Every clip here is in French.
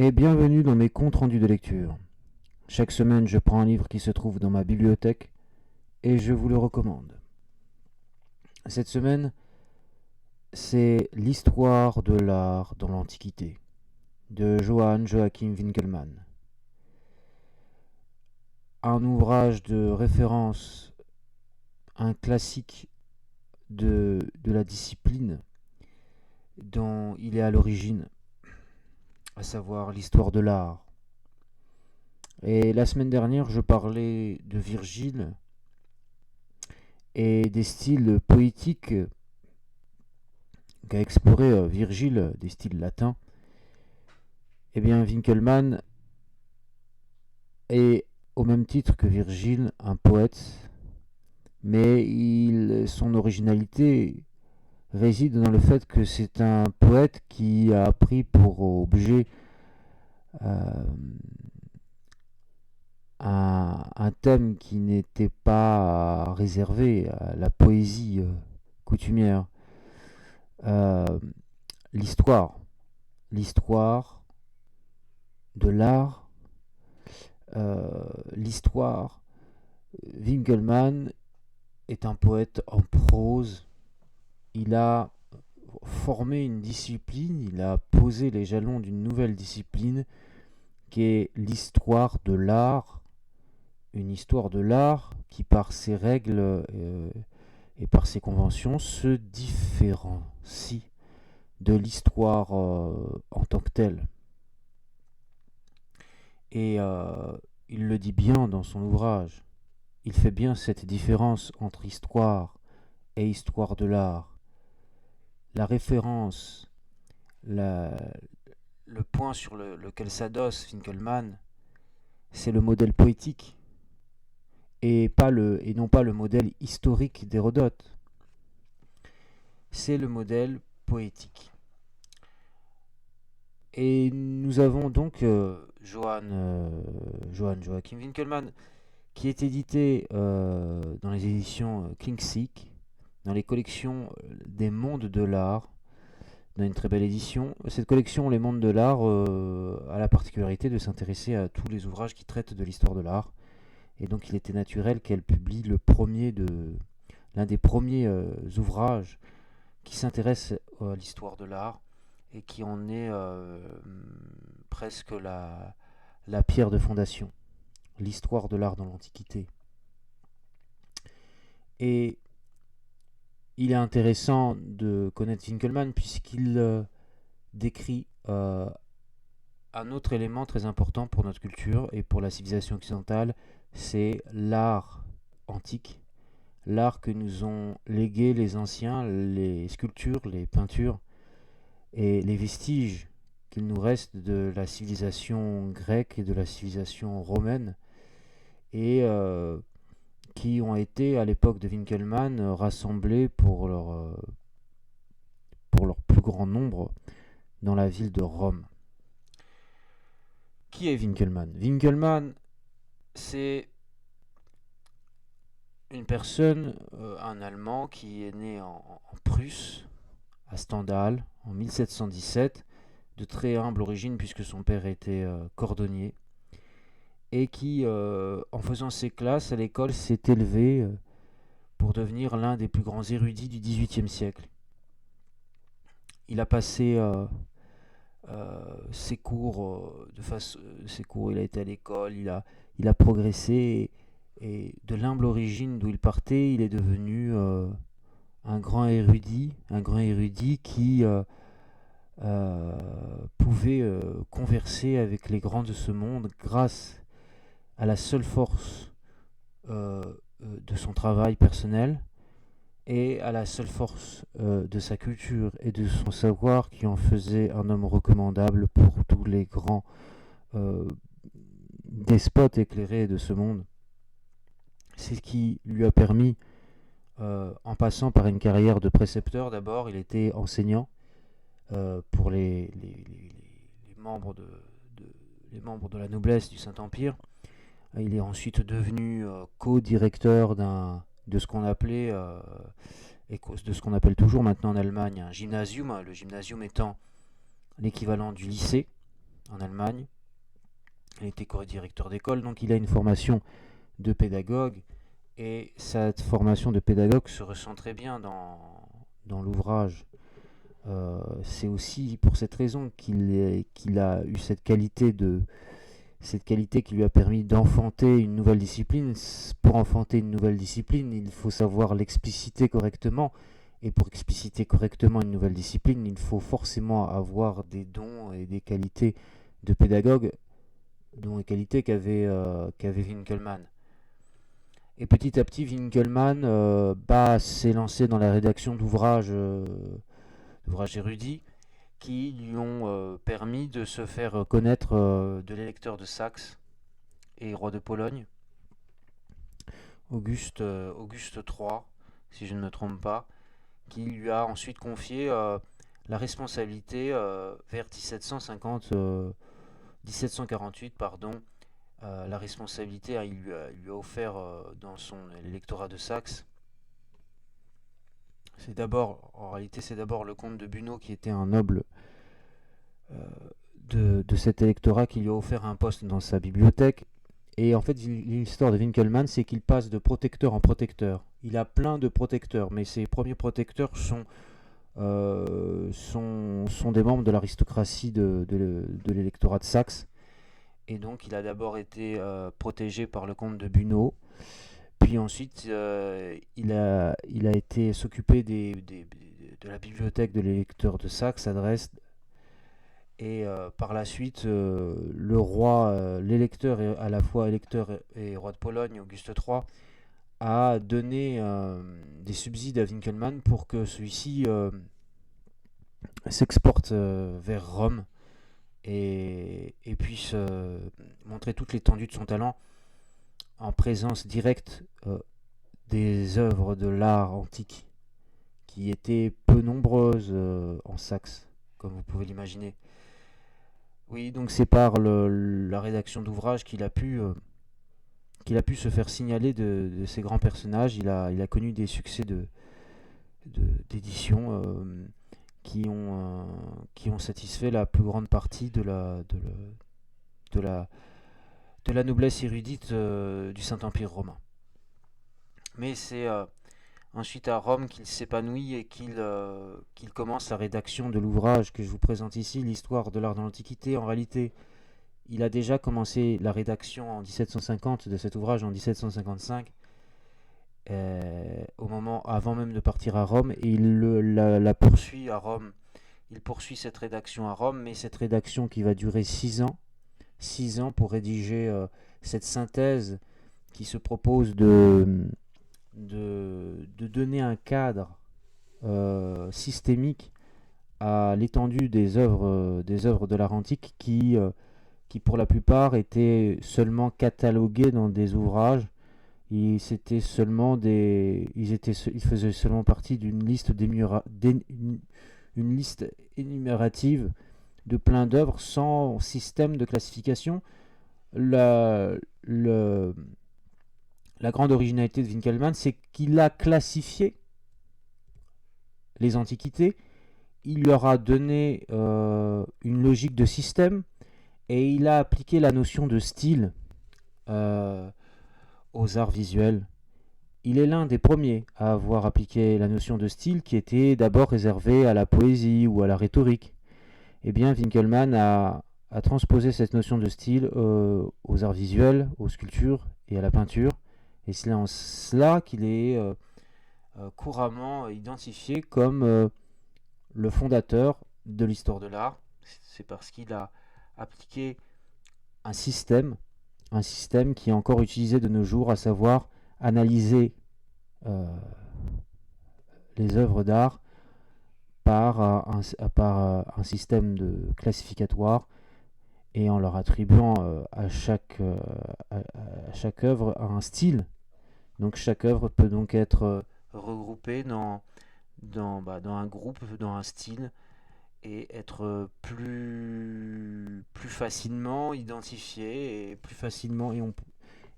Et bienvenue dans mes comptes rendus de lecture. Chaque semaine, je prends un livre qui se trouve dans ma bibliothèque et je vous le recommande. Cette semaine, c'est l'histoire de l'art dans l'Antiquité de Johann Joachim Winckelmann. Un ouvrage de référence, un classique de la discipline dont il est à l'origine, à savoir l'histoire de l'art. Et la semaine dernière, je parlais de Virgile et des styles poétiques qu'a exploré Virgile, des styles latins. Eh bien, Winckelmann est, au même titre que Virgile, un poète, mais son originalité réside dans le fait que c'est un poète qui a pris pour objet euh, un thème qui n'était pas réservé à la poésie coutumière. Euh, l'histoire. L'histoire de l'art. L'histoire. Winckelmann est un poète en prose. Il a formé une discipline, il a posé les jalons d'une nouvelle discipline qui est l'histoire de l'art. Une histoire de l'art qui, par ses règles et par ses conventions, se différencie de l'histoire en tant que telle. Et il le dit bien dans son ouvrage. Il fait bien cette différence entre histoire et histoire de l'art. La référence, le point sur lequel s'adosse Winckelmann, c'est le modèle poétique et non pas le modèle historique d'Hérodote. C'est le modèle poétique. Et nous avons donc Johann Joachim Winckelmann, qui est édité dans les éditions Kingseek, dans les collections des mondes de l'art, dans une très belle édition. Cette collection, les mondes de l'art, a la particularité de s'intéresser à tous les ouvrages qui traitent de l'histoire de l'art. Et donc il était naturel qu'elle publie l'un des premiers ouvrages qui s'intéresse à l'histoire de l'art et qui en est presque la pierre de fondation, l'histoire de l'art dans l'Antiquité. Et il est intéressant de connaître Winckelmann puisqu'il décrit un autre élément très important pour notre culture et pour la civilisation occidentale, c'est l'art antique, l'art que nous ont légué les anciens, les sculptures, les peintures et les vestiges qu'il nous reste de la civilisation grecque et de la civilisation romaine, et qui ont été à l'époque de Winckelmann rassemblés pour leur plus grand nombre dans la ville de Rome. Qui est Winckelmann? Winckelmann, c'est une personne, un Allemand qui est né en Prusse, à Stendhal, en 1717, de très humble origine puisque son père était cordonnier, et qui, en faisant ses classes à l'école, s'est élevé pour devenir l'un des plus grands érudits du XVIIIe siècle. Il a passé ses cours, il a été à l'école, il a progressé, et de l'humble origine d'où il partait, il est devenu un grand érudit qui pouvait converser avec les grands de ce monde grâce à la seule force de son travail personnel et à la seule force de sa culture et de son savoir qui en faisait un homme recommandable pour tous les grands despotes éclairés de ce monde. C'est ce qui lui a permis, en passant par une carrière de précepteur d'abord, il était enseignant pour les membres les membres de la noblesse du Saint-Empire. Il est ensuite devenu co-directeur de ce qu'on appelait et de ce qu'on appelle toujours maintenant en Allemagne un gymnasium, le gymnasium étant l'équivalent du lycée en Allemagne. Il était directeur d'école, donc il a une formation de pédagogue, et cette formation de pédagogue se ressent très bien dans l'ouvrage. C'est aussi pour cette raison qu'il a eu cette qualité qui lui a permis d'enfanter une nouvelle discipline. Pour enfanter une nouvelle discipline, il faut savoir l'expliciter correctement. Et pour expliciter correctement une nouvelle discipline, il faut forcément avoir des dons et des qualités de pédagogue, dont les qualités qu'avait Winkelmann. Et petit à petit, Winkelmann s'est lancé dans la rédaction d'ouvrages érudits qui lui ont permis de se faire connaître de l'électeur de Saxe et roi de Pologne, Auguste III, si je ne me trompe pas, qui lui a ensuite confié la responsabilité vers 1748, la responsabilité, il lui a offert dans son électorat de Saxe. En réalité, c'est d'abord le comte de Bunau, qui était un noble de cet électorat, qui lui a offert un poste dans sa bibliothèque. Et en fait, l'histoire de Winkelmann, c'est qu'il passe de protecteur en protecteur. Il a plein de protecteurs, mais ses premiers protecteurs sont des membres de l'aristocratie de l'électorat de Saxe. Et donc, il a d'abord été protégé par le comte de Bunau. Puis ensuite, il a été s'occuper de la bibliothèque de l'électeur de Saxe à Dresde. Et par la suite, le roi, l'électeur, à la fois électeur et roi de Pologne, Auguste III, a donné des subsides à Winkelmann pour que celui-ci s'exporte vers Rome et puisse montrer toute l'étendue de son talent en présence directe des œuvres de l'art antique, qui étaient peu nombreuses en Saxe, comme vous pouvez l'imaginer. Oui, donc c'est par la rédaction d'ouvrages qu'il a pu se faire signaler de ces grands personnages. Il a connu des succès d'édition qui ont satisfait la plus grande partie de la noblesse érudite du Saint-Empire romain. Mais c'est ensuite à Rome qu'il s'épanouit et qu'il commence la rédaction de l'ouvrage que je vous présente ici, l'histoire de l'art dans l'Antiquité. En réalité, il a déjà commencé la rédaction en 1750 de cet ouvrage en 1755, avant même de partir à Rome, et il la poursuit à Rome. Il poursuit cette rédaction à Rome, mais cette rédaction qui va durer 6 ans. 6 ans pour rédiger cette synthèse qui se propose de donner un cadre systémique à l'étendue des œuvres de l'art antique qui pour la plupart étaient seulement catalogués dans des ouvrages. Ils faisaient seulement partie d'une liste une liste énumérative de plein d'œuvres sans système de classification. La grande originalité de Winkelmann, c'est qu'il a classifié les antiquités, il leur a donné une logique de système, et il a appliqué la notion de style aux arts visuels. Il est l'un des premiers à avoir appliqué la notion de style, qui était d'abord réservée à la poésie ou à la rhétorique. Eh bien, Winkelmann a transposé cette notion de style aux arts visuels, aux sculptures et à la peinture. Et c'est en cela qu'il est couramment identifié comme le fondateur de l'histoire de l'art. C'est parce qu'il a appliqué un système qui est encore utilisé de nos jours, à savoir analyser les œuvres d'art par un système de classificatoire, et en leur attribuant à chaque œuvre un style. Donc chaque œuvre peut donc être regroupée dans un groupe, dans un style, et être plus facilement identifié, et plus facilement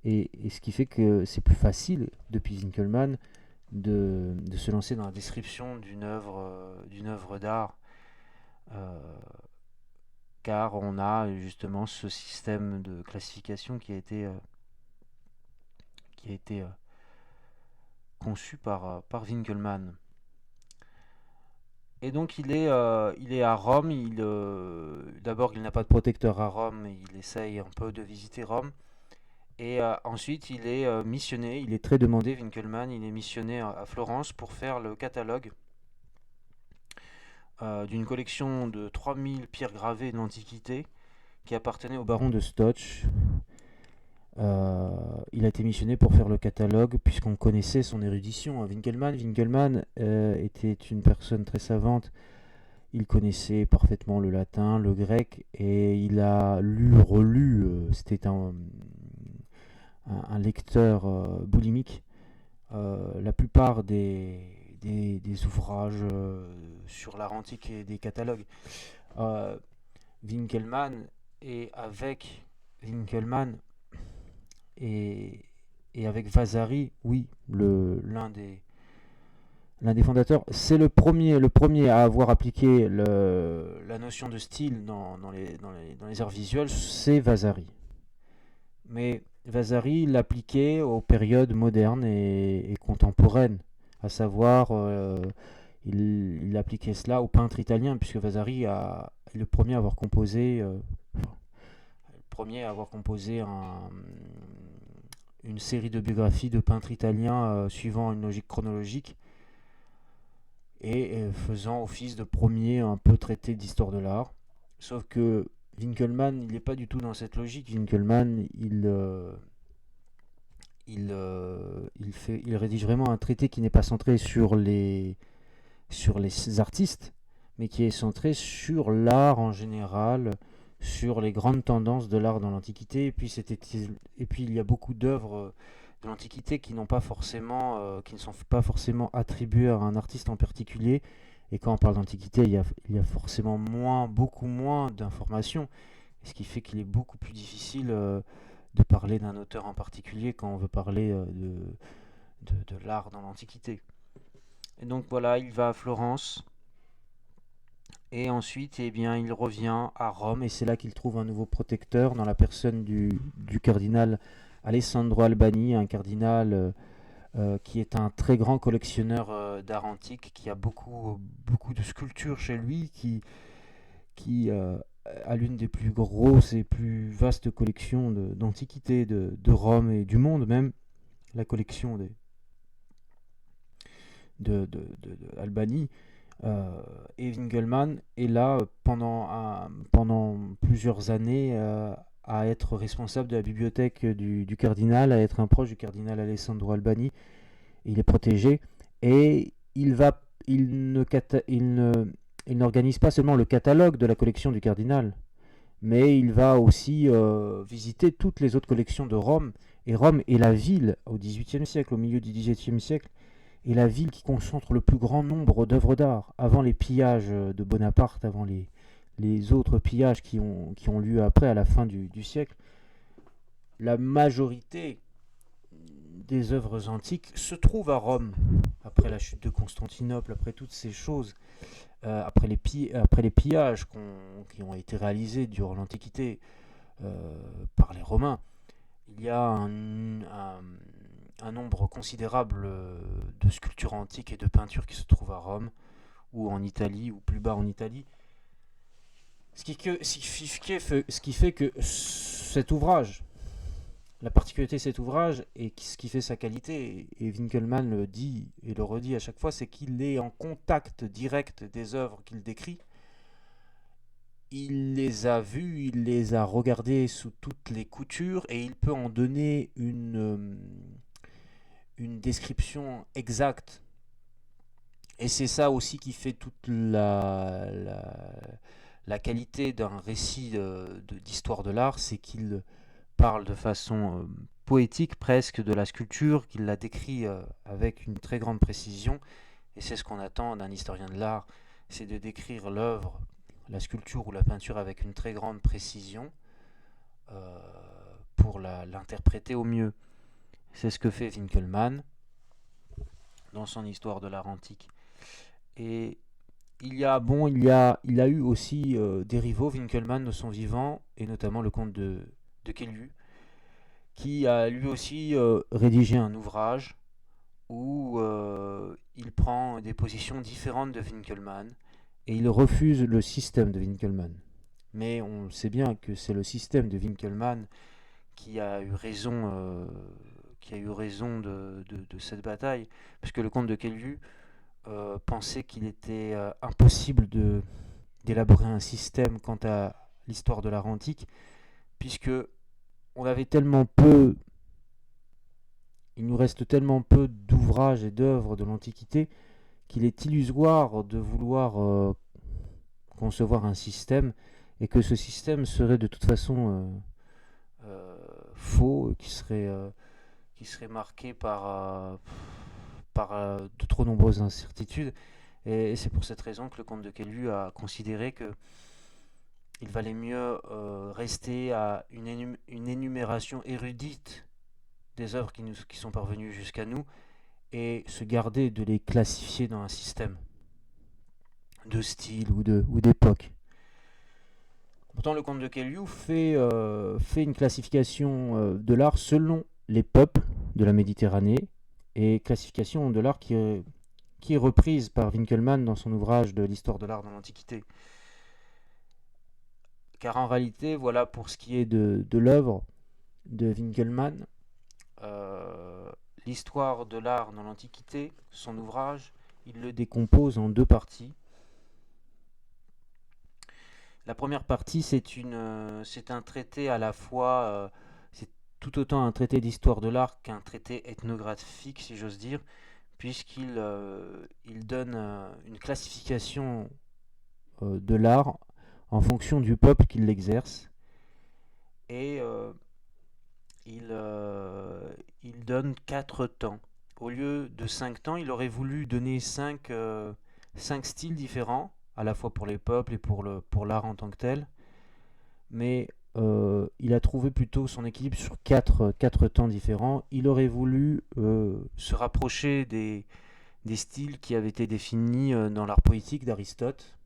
et ce qui fait que c'est plus facile depuis Winkelmann de se lancer dans la description d'une œuvre d'art car on a justement ce système de classification qui a été conçu par Winkelmann. Et donc il est à Rome. D'abord, il n'a pas de protecteur à Rome. Il essaye un peu de visiter Rome. Et ensuite, il est missionné. Il est très demandé, Winkelmann. Il est missionné à Florence pour faire le catalogue d'une collection de 3000 pierres gravées de l'Antiquité qui appartenait au baron de Stotch. Il a été missionné pour faire le catalogue puisqu'on connaissait son érudition. Winkelmann était une personne très savante. Il connaissait parfaitement le latin, le grec, et il a lu, relu. C'était un lecteur boulimique. La plupart des ouvrages sur l'art antique et des catalogues. Euh, Winkelmann avec Winkelmann et, et avec Vasari, oui, l'un des fondateurs, c'est le premier à avoir appliqué la notion de style dans les arts visuels, c'est Vasari. Mais Vasari l'appliquait aux périodes modernes et contemporaines, à savoir, il appliquait cela aux peintres italiens, puisque Vasari est le premier à avoir composé, une série de biographies de peintres italiens suivant une logique chronologique et faisant office de premier un peu traité d'histoire de l'art. Sauf que Winkelmann, il n'est pas du tout dans cette logique. Winkelmann, il rédige vraiment un traité qui n'est pas centré sur les artistes, mais qui est centré sur l'art en général, sur les grandes tendances de l'art dans l'Antiquité. Et puis il y a beaucoup d'œuvres de l'Antiquité qui ne sont pas forcément attribuées à un artiste en particulier. Et quand on parle d'Antiquité, il y a forcément beaucoup moins d'informations, ce qui fait qu'il est beaucoup plus difficile de parler d'un auteur en particulier quand on veut parler de l'art dans l'Antiquité. Et donc voilà, il va à Florence. Et ensuite, eh bien, il revient à Rome et c'est là qu'il trouve un nouveau protecteur dans la personne du cardinal Alessandro Albani, un cardinal qui est un très grand collectionneur d'art antique, qui a beaucoup, beaucoup de sculptures chez lui, qui a l'une des plus grosses et plus vastes collections d'antiquités de Rome et du monde même, la collection de Albani. Et Winkelmann est là pendant plusieurs années à être responsable de la bibliothèque du cardinal, à être un proche du cardinal Alessandro Albani. Il est protégé et il n'organise pas seulement le catalogue de la collection du cardinal, mais il va aussi visiter toutes les autres collections de Rome. Et Rome est la ville, au XVIIIe siècle, au milieu du XVIIe siècle, est la ville qui concentre le plus grand nombre d'œuvres d'art. Avant les pillages de Bonaparte, avant les autres pillages qui ont lieu après, à la fin du siècle, la majorité des œuvres antiques se trouve à Rome. Après la chute de Constantinople, après toutes ces choses, après les pillages qui ont été réalisés durant l'Antiquité par les Romains, il y a un nombre considérable de sculptures antiques et de peintures qui se trouvent à Rome ou en Italie ou plus bas en Italie. Ce qui fait que cet ouvrage, la particularité de cet ouvrage et ce qui fait sa qualité, et Winkelmann le dit et le redit à chaque fois, c'est qu'il est en contact direct des œuvres qu'il décrit. Il les a vues, il les a regardées sous toutes les coutures et il peut en donner une description exacte. Et c'est ça aussi qui fait toute la qualité d'un récit d'histoire de l'art, c'est qu'il parle de façon poétique presque de la sculpture, qu'il la décrit avec une très grande précision. Et c'est ce qu'on attend d'un historien de l'art, c'est de décrire l'œuvre, la sculpture ou la peinture avec une très grande précision euh, pour l'interpréter au mieux. C'est ce que fait Winkelmann dans son histoire de l'art antique. Et il a eu aussi des rivaux, Winkelmann, de son vivant, et notamment le comte de Caylus, qui a lui aussi rédigé un ouvrage où il prend des positions différentes de Winkelmann et il refuse le système de Winkelmann. Mais on sait bien que c'est le système de Winkelmann qui a eu raison, de cette bataille, puisque le comte de Caylus pensait qu'il était impossible d'élaborer un système quant à l'histoire de l'art antique, puisque on avait tellement peu, il nous reste tellement peu d'ouvrages et d'œuvres de l'Antiquité qu'il est illusoire de vouloir concevoir un système et que ce système serait de toute façon faux, qui serait marqué par de trop nombreuses incertitudes. Et c'est pour cette raison que le comte de Caylus a considéré que il valait mieux rester à une énumération érudite des œuvres qui sont parvenues jusqu'à nous et se garder de les classifier dans un système de style ou d'époque. Pourtant, le comte de Caylus fait une classification de l'art selon les peuples de la Méditerranée et classification de l'art qui est reprise par Winkelmann dans son ouvrage de l'histoire de l'art dans l'Antiquité. Car en réalité, voilà pour ce qui est de l'œuvre de Winkelmann, l'histoire de l'art dans l'Antiquité, son ouvrage, il le décompose en deux parties. La première partie, c'est un traité à la fois, c'est tout autant un traité d'histoire de l'art qu'un traité ethnographique, si j'ose dire, puisqu'il il donne une classification de l'art en fonction du peuple qui l'exerce. Et il donne 4 temps. Au lieu de 5 temps, il aurait voulu donner 5 styles différents, à la fois pour les peuples et pour l'art en tant que tel. Mais il a trouvé plutôt son équilibre sur 4 temps différents. Il aurait voulu se rapprocher des styles qui avaient été définis dans l'art poétique d'Aristote,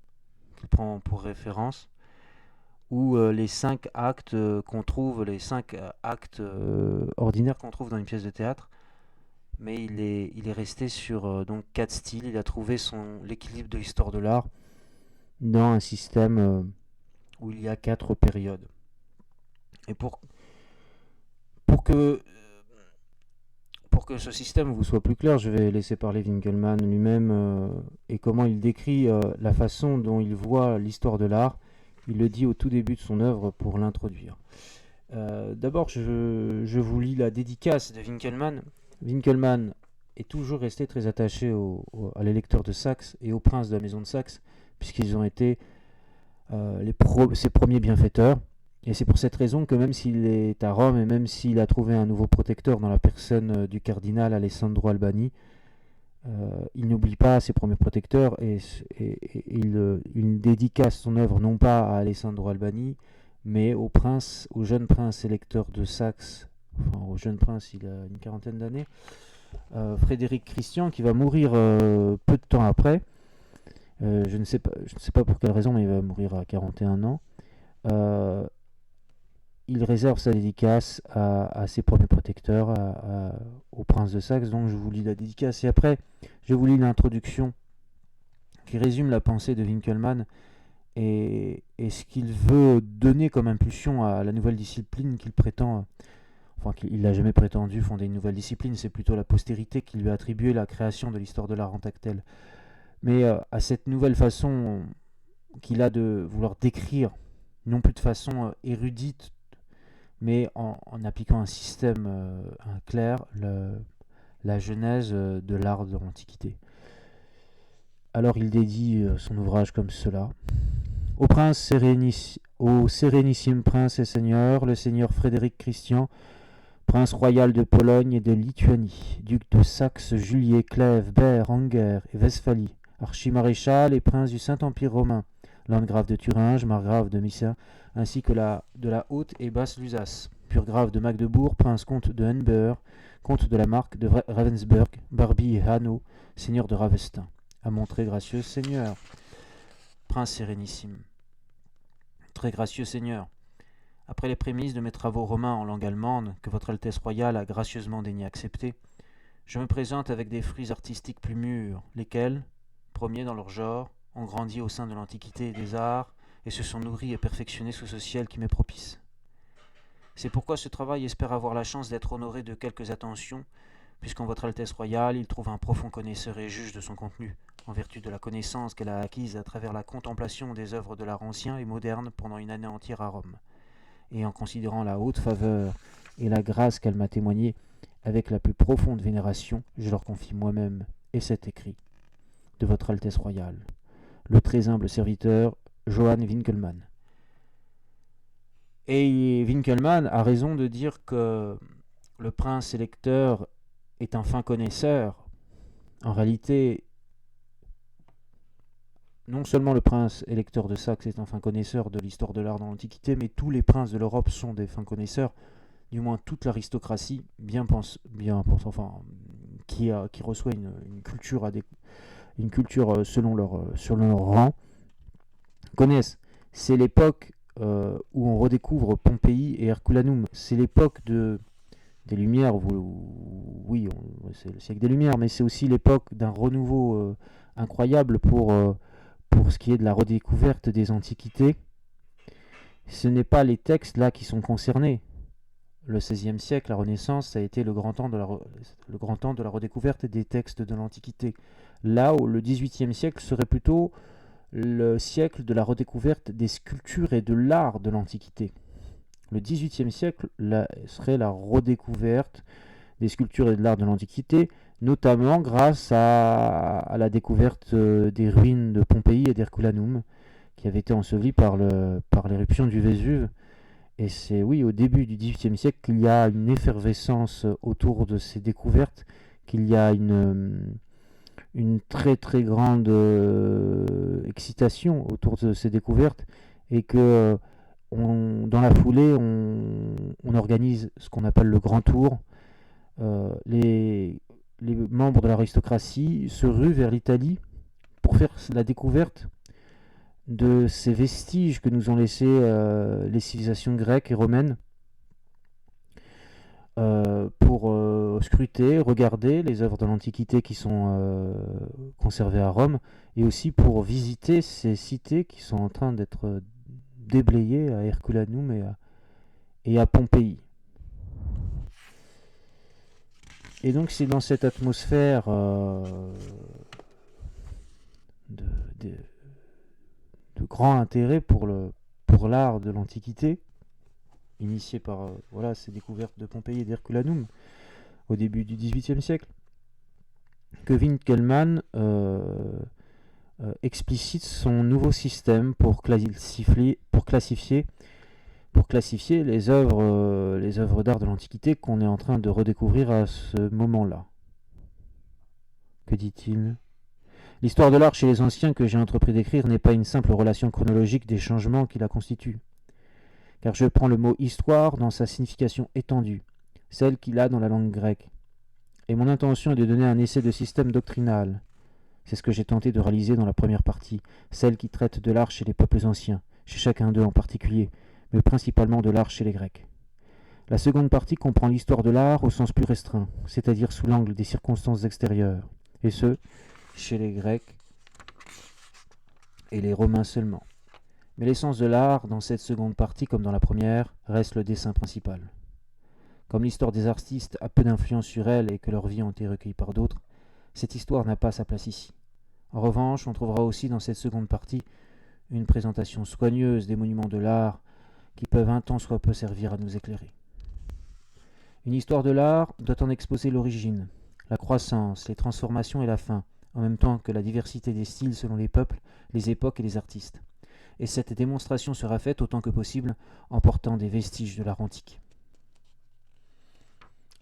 qu'il prend pour référence, où les 5 actes qu'on trouve, les 5 actes ordinaires qu'on trouve dans une pièce de théâtre, mais il est resté sur donc 4 styles. Il a trouvé l'équilibre de l'histoire de l'art dans un système où il y a 4 périodes. Et pour que ce système vous soit plus clair, je vais laisser parler Winkelmann lui-même et comment il décrit la façon dont il voit l'histoire de l'art. Il le dit au tout début de son œuvre pour l'introduire. D'abord, je vous lis la dédicace de Winkelmann. Winkelmann est toujours resté très attaché à l'électeur de Saxe et au prince de la maison de Saxe, puisqu'ils ont été ses premiers bienfaiteurs. Et c'est pour cette raison que même s'il est à Rome et même s'il a trouvé un nouveau protecteur dans la personne du cardinal Alessandro Albani, il n'oublie pas ses premiers protecteurs et il dédicace son œuvre non pas à Alessandro Albani, mais au jeune prince électeur de Saxe, enfin au jeune prince, il a une quarantaine d'années, Frédéric Christian, qui va mourir peu de temps après. Je ne sais pas pour quelle raison, mais il va mourir à 41 ans. Il réserve sa dédicace à ses premiers protecteurs, au prince de Saxe. Donc je vous lis la dédicace et après je vous lis l'introduction qui résume la pensée de Winkelmann et ce qu'il veut donner comme impulsion à la nouvelle discipline qu'il prétend, enfin qu'il n'a jamais prétendu fonder une nouvelle discipline, c'est plutôt la postérité qui lui a attribué la création de l'histoire de l'art en tant que telle. Mais à cette nouvelle façon qu'il a de vouloir décrire, non plus de façon érudite, mais en appliquant un système clair, la genèse de l'art de l'Antiquité. Alors il dédie son ouvrage comme cela. Au sérénissime prince et seigneur, le seigneur Frédéric Christian, prince royal de Pologne et de Lituanie, duc de Saxe, Julier, Clèves, Berre, Angers et Westphalie, archimaréchal et prince du Saint-Empire romain, landgrave de Thuringe, margrave de Missa, ainsi que de la Haute et Basse Lusace, purgrave de Magdebourg, prince-comte de Henneberg, comte de la Marque de Ravensburg, Barbie et Hanau, seigneur de Ravestin, à mon très gracieux seigneur. prince sérénissime. Très gracieux Seigneur, après les prémices de mes travaux romains en langue allemande, que votre Altesse royale a gracieusement daigné accepter, je me présente avec des fruits artistiques plus mûrs, lesquels, premiers dans leur genre, ont grandi au sein de l'Antiquité et des arts, et se sont nourris et perfectionnés sous ce ciel qui m'est propice. C'est pourquoi ce travail espère avoir la chance d'être honoré de quelques attentions, puisqu'en votre Altesse royale, il trouve un profond connaisseur et juge de son contenu, en vertu de la connaissance qu'elle a acquise à travers la contemplation des œuvres de l'art ancien et moderne pendant une année entière à Rome, et en considérant la haute faveur et la grâce qu'elle m'a témoignée avec la plus profonde vénération, je leur confie moi-même et cet écrit de votre Altesse royale, le très humble serviteur Johann Winkelmann. Et Winkelmann a raison de dire que le prince électeur est un fin connaisseur. En réalité, non seulement le prince électeur de Saxe est un fin connaisseur de l'histoire de l'art dans l'Antiquité, mais tous les princes de l'Europe sont des fins connaisseurs, du moins toute l'aristocratie enfin, qui reçoit une culture selon leur rang, connaissent. C'est l'époque où on redécouvre Pompéi et Herculanum. C'est l'époque des Lumières, c'est le siècle des Lumières, mais c'est aussi l'époque d'un renouveau incroyable pour ce qui est de la redécouverte des antiquités. Ce n'est pas les textes là qui sont concernés. Le XVIe siècle, la Renaissance, ça a été le grand temps de la redécouverte des textes de l'Antiquité. Là où le XVIIIe siècle serait plutôt le siècle de la redécouverte des sculptures et de l'art de l'Antiquité. Le XVIIIe siècle serait la redécouverte des sculptures et de l'art de l'Antiquité, notamment grâce à la découverte des ruines de Pompéi et d'Herculanum, qui avaient été ensevelies par l'éruption du Vésuve. Et c'est au début du XVIIIe siècle qu'il y a une effervescence autour de ces découvertes, qu'il y a une très très grande excitation autour de ces découvertes, et que dans la foulée, on organise ce qu'on appelle le Grand Tour. Les membres de l'aristocratie se ruent vers l'Italie pour faire la découverte de ces vestiges que nous ont laissés les civilisations grecques et romaines, pour scruter, regarder les œuvres de l'Antiquité qui sont conservées à Rome, et aussi pour visiter ces cités qui sont en train d'être déblayées à Herculanum et à Pompéi. Et donc c'est dans cette atmosphère de grand intérêt pour l'art de l'Antiquité, initié par ces découvertes de Pompéi et d'Herculanum au début du XVIIIe siècle, que Winkelmann explicite son nouveau système pour classifier les œuvres d'art de l'Antiquité qu'on est en train de redécouvrir à ce moment-là. Que dit-il ? L'histoire de l'art chez les anciens que j'ai entrepris d'écrire n'est pas une simple relation chronologique des changements qui la constituent, car je prends le mot « histoire » dans sa signification étendue, celle qu'il a dans la langue grecque. Et mon intention est de donner un essai de système doctrinal. C'est ce que j'ai tenté de réaliser dans la première partie, celle qui traite de l'art chez les peuples anciens, chez chacun d'eux en particulier, mais principalement de l'art chez les Grecs. La seconde partie comprend l'histoire de l'art au sens plus restreint, c'est-à-dire sous l'angle des circonstances extérieures, et ce, chez les Grecs et les Romains seulement. Mais l'essence de l'art, dans cette seconde partie comme dans la première, reste le dessin principal. Comme l'histoire des artistes a peu d'influence sur elle et que leur vie ont été recueillies par d'autres, cette histoire n'a pas sa place ici. En revanche, on trouvera aussi dans cette seconde partie une présentation soigneuse des monuments de l'art qui peuvent un tant soit peu servir à nous éclairer. Une histoire de l'art doit en exposer l'origine, la croissance, les transformations et la fin, en même temps que la diversité des styles selon les peuples, les époques et les artistes. Et cette démonstration sera faite autant que possible en portant des vestiges de l'art antique.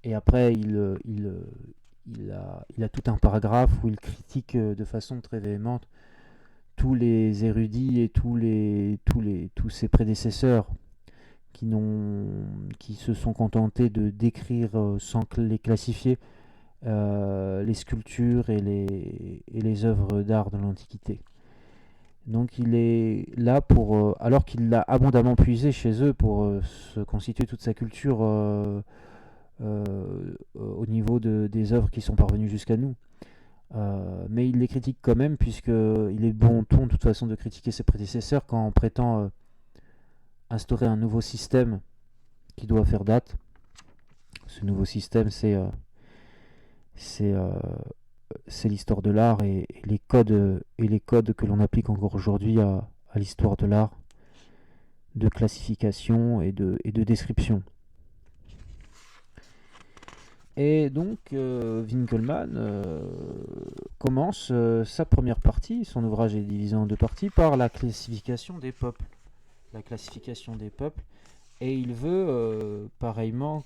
Et après, il a tout un paragraphe où il critique de façon très véhémente tous les érudits et tous ses prédécesseurs qui se sont contentés de décrire sans les classifier les sculptures et les œuvres d'art de l'Antiquité. Donc il est là alors qu'il l'a abondamment puisé chez eux pour se constituer toute sa culture au niveau des œuvres qui sont parvenues jusqu'à nous. Mais il les critique quand même, puisqu'il est bon ton de toute façon de critiquer ses prédécesseurs quand on prétend instaurer un nouveau système qui doit faire date. Ce nouveau système, c'est, euh, c'est l'histoire de l'art et les codes que l'on applique encore aujourd'hui à l'histoire de l'art, de classification et de description. Et donc, Winkelmann commence sa première partie, son ouvrage est divisé en deux parties, par la classification des peuples. La classification des peuples. Et il veut, pareillement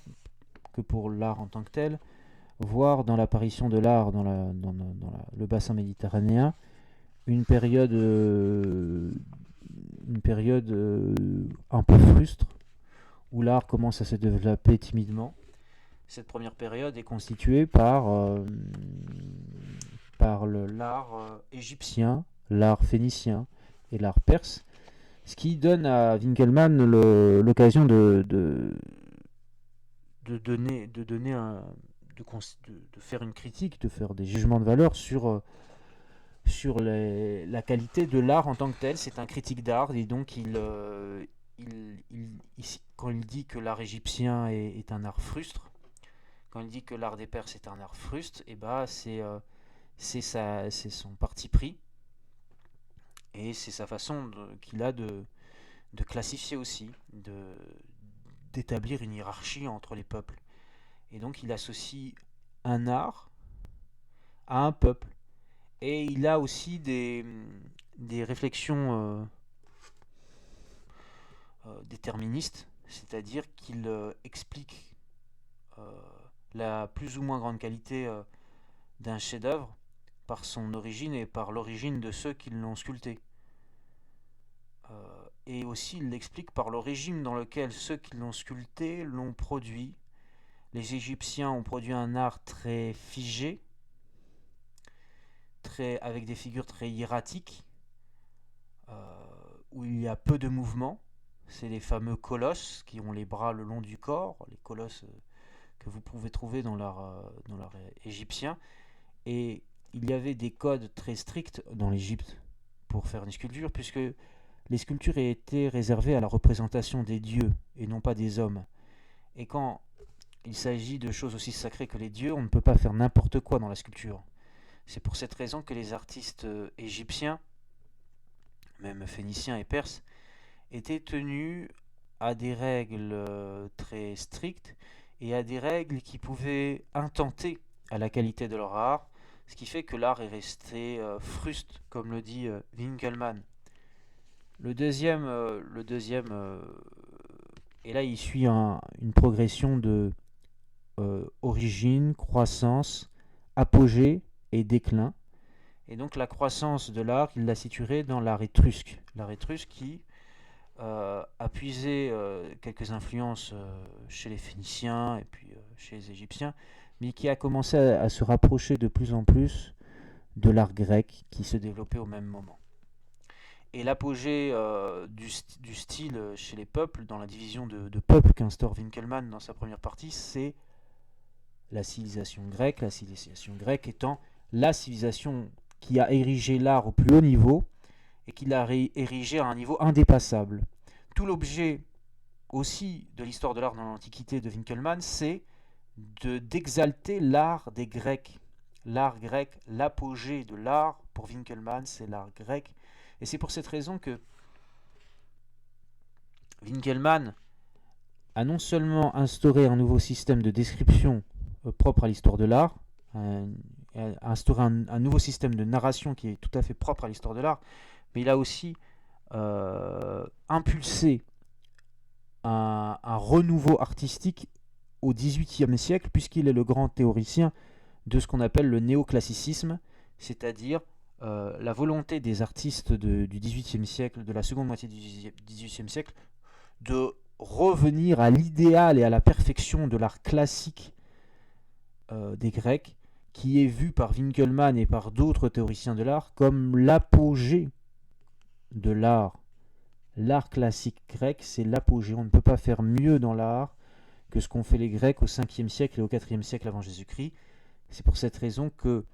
que pour l'art en tant que tel, voir dans l'apparition de l'art le bassin méditerranéen une période un peu frustre, où l'art commence à se développer timidement. Cette première période est constituée par l'art égyptien, l'art phénicien et l'art perse, ce qui donne à Winkelmann l'occasion de faire une critique, de faire des jugements de valeur sur la qualité de l'art en tant que tel. C'est un critique d'art et donc quand il dit que l'art égyptien est un art frustre, quand il dit que l'art des Perses est un art frustre, et bah c'est son parti pris et c'est sa façon qu'il a de classifier aussi, d'établir une hiérarchie entre les peuples. Et donc il associe un art à un peuple. Et il a aussi des réflexions déterministes, c'est-à-dire qu'il explique euh, la plus ou moins grande qualité d'un chef-d'œuvre par son origine et par l'origine de ceux qui l'ont sculpté. Et aussi il l'explique par le régime dans lequel ceux qui l'ont sculpté l'ont produit. Les Égyptiens ont produit un art très figé, avec des figures très hiératiques, où il y a peu de mouvement. C'est les fameux colosses qui ont les bras le long du corps, les colosses que vous pouvez trouver dans l'art égyptien. Et il y avait des codes très stricts dans l'Égypte pour faire une sculpture, puisque les sculptures étaient réservées à la représentation des dieux et non pas des hommes. Et quand il s'agit de choses aussi sacrées que les dieux, on ne peut pas faire n'importe quoi dans la sculpture. C'est pour cette raison que les artistes égyptiens, même phéniciens et perses, étaient tenus à des règles très strictes et à des règles qui pouvaient intenter à la qualité de leur art, ce qui fait que l'art est resté fruste, comme le dit Winkelmann. Le deuxième et là il suit une progression de origine, croissance, apogée et déclin. Et donc la croissance de l'art, il l'a située dans l'art étrusque. L'art étrusque qui a puisé quelques influences chez les Phéniciens et puis chez les Égyptiens, mais qui a commencé à se rapprocher de plus en plus de l'art grec qui se développait au même moment. Et l'apogée du style chez les peuples, dans la division de peuples qu'instaure Winkelmann dans sa première partie, c'est la civilisation grecque étant la civilisation qui a érigé l'art au plus haut niveau et qui l'a érigé à un niveau indépassable. Tout l'objet aussi de l'histoire de l'art dans l'Antiquité de Winkelmann, c'est d'exalter l'art des Grecs. L'art grec, l'apogée de l'art pour Winkelmann, c'est l'art grec. Et c'est pour cette raison que Winkelmann a non seulement instauré un nouveau système de description propre à l'histoire de l'art, a instauré un nouveau système de narration qui est tout à fait propre à l'histoire de l'art, mais il a aussi impulsé un renouveau artistique au XVIIIe siècle, puisqu'il est le grand théoricien de ce qu'on appelle le néoclassicisme, c'est-à-dire la volonté des artistes du XVIIIe siècle, de la seconde moitié du XVIIIe siècle, de revenir à l'idéal et à la perfection de l'art classique des Grecs, qui est vu par Winkelmann et par d'autres théoriciens de l'art comme l'apogée de l'art. L'art classique grec, c'est l'apogée. On ne peut pas faire mieux dans l'art que ce qu'ont fait les Grecs au 5e siècle et au 4e siècle avant Jésus-Christ. C'est pour cette raison que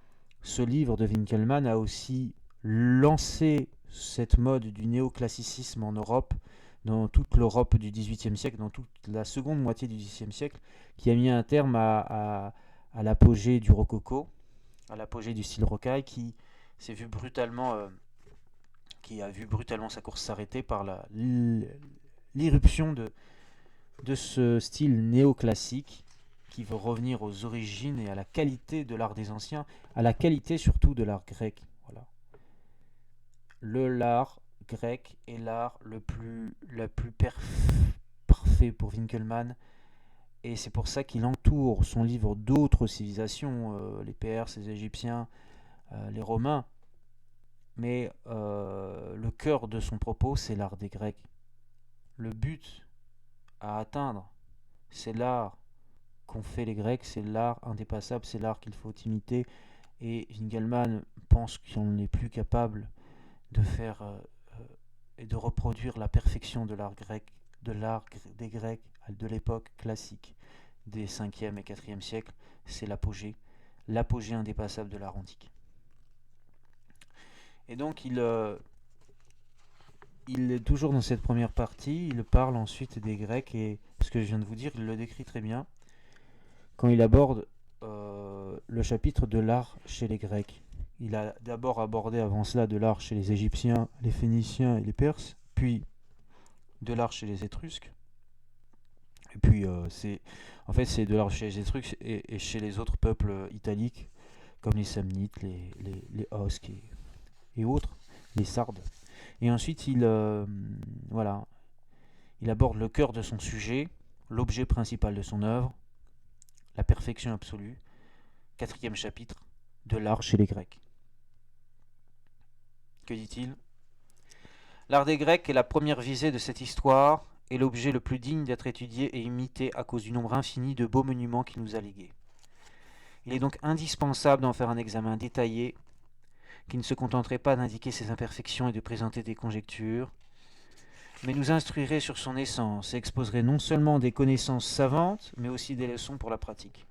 ce livre de Winckelmann a aussi lancé cette mode du néoclassicisme en Europe, dans toute l'Europe du XVIIIe siècle, dans toute la seconde moitié du XVIIIe siècle, qui a mis un terme à l'apogée du rococo, à l'apogée du style rocaille, s'est vu brutalement, qui a vu brutalement sa course s'arrêter par l'irruption de ce style néoclassique qui veut revenir aux origines et à la qualité de l'art des anciens, à la qualité surtout de l'art grec. Voilà. L'art grec est l'art le plus parfait pour Winckelmann, et c'est pour ça qu'il entoure son livre d'autres civilisations, les Perses, les Égyptiens, les Romains, mais le cœur de son propos, c'est l'art des Grecs. Le but à atteindre, c'est l'art qu'ont fait les Grecs, c'est l'art indépassable, c'est l'art qu'il faut imiter, et Winckelmann pense qu'on n'est plus capable de faire et de reproduire la perfection de l'art grec, de l'art des Grecs de l'époque classique des 5e et 4e siècles. C'est l'apogée indépassable de l'art antique. Et donc il est toujours dans cette première partie, il parle ensuite des Grecs, et ce que je viens de vous dire, il le décrit très bien quand il aborde le chapitre de l'art chez les Grecs. Il a d'abord abordé avant cela de l'art chez les Égyptiens, les Phéniciens et les Perses, puis de l'art chez les Étrusques, et puis c'est de l'art chez les Étrusques et chez les autres peuples italiques, comme les Samnites, les Osques et autres, les Sardes. Et ensuite, il aborde le cœur de son sujet, l'objet principal de son œuvre, la perfection absolue, 4e chapitre, de l'art chez les Grecs. Que dit-il ? L'art des Grecs est la première visée de cette histoire et l'objet le plus digne d'être étudié et imité à cause du nombre infini de beaux monuments qu'il nous a légués. Il est donc indispensable d'en faire un examen détaillé qui ne se contenterait pas d'indiquer ses imperfections et de présenter des conjectures, mais nous instruirait sur son essence et exposerait non seulement des connaissances savantes, mais aussi des leçons pour la pratique.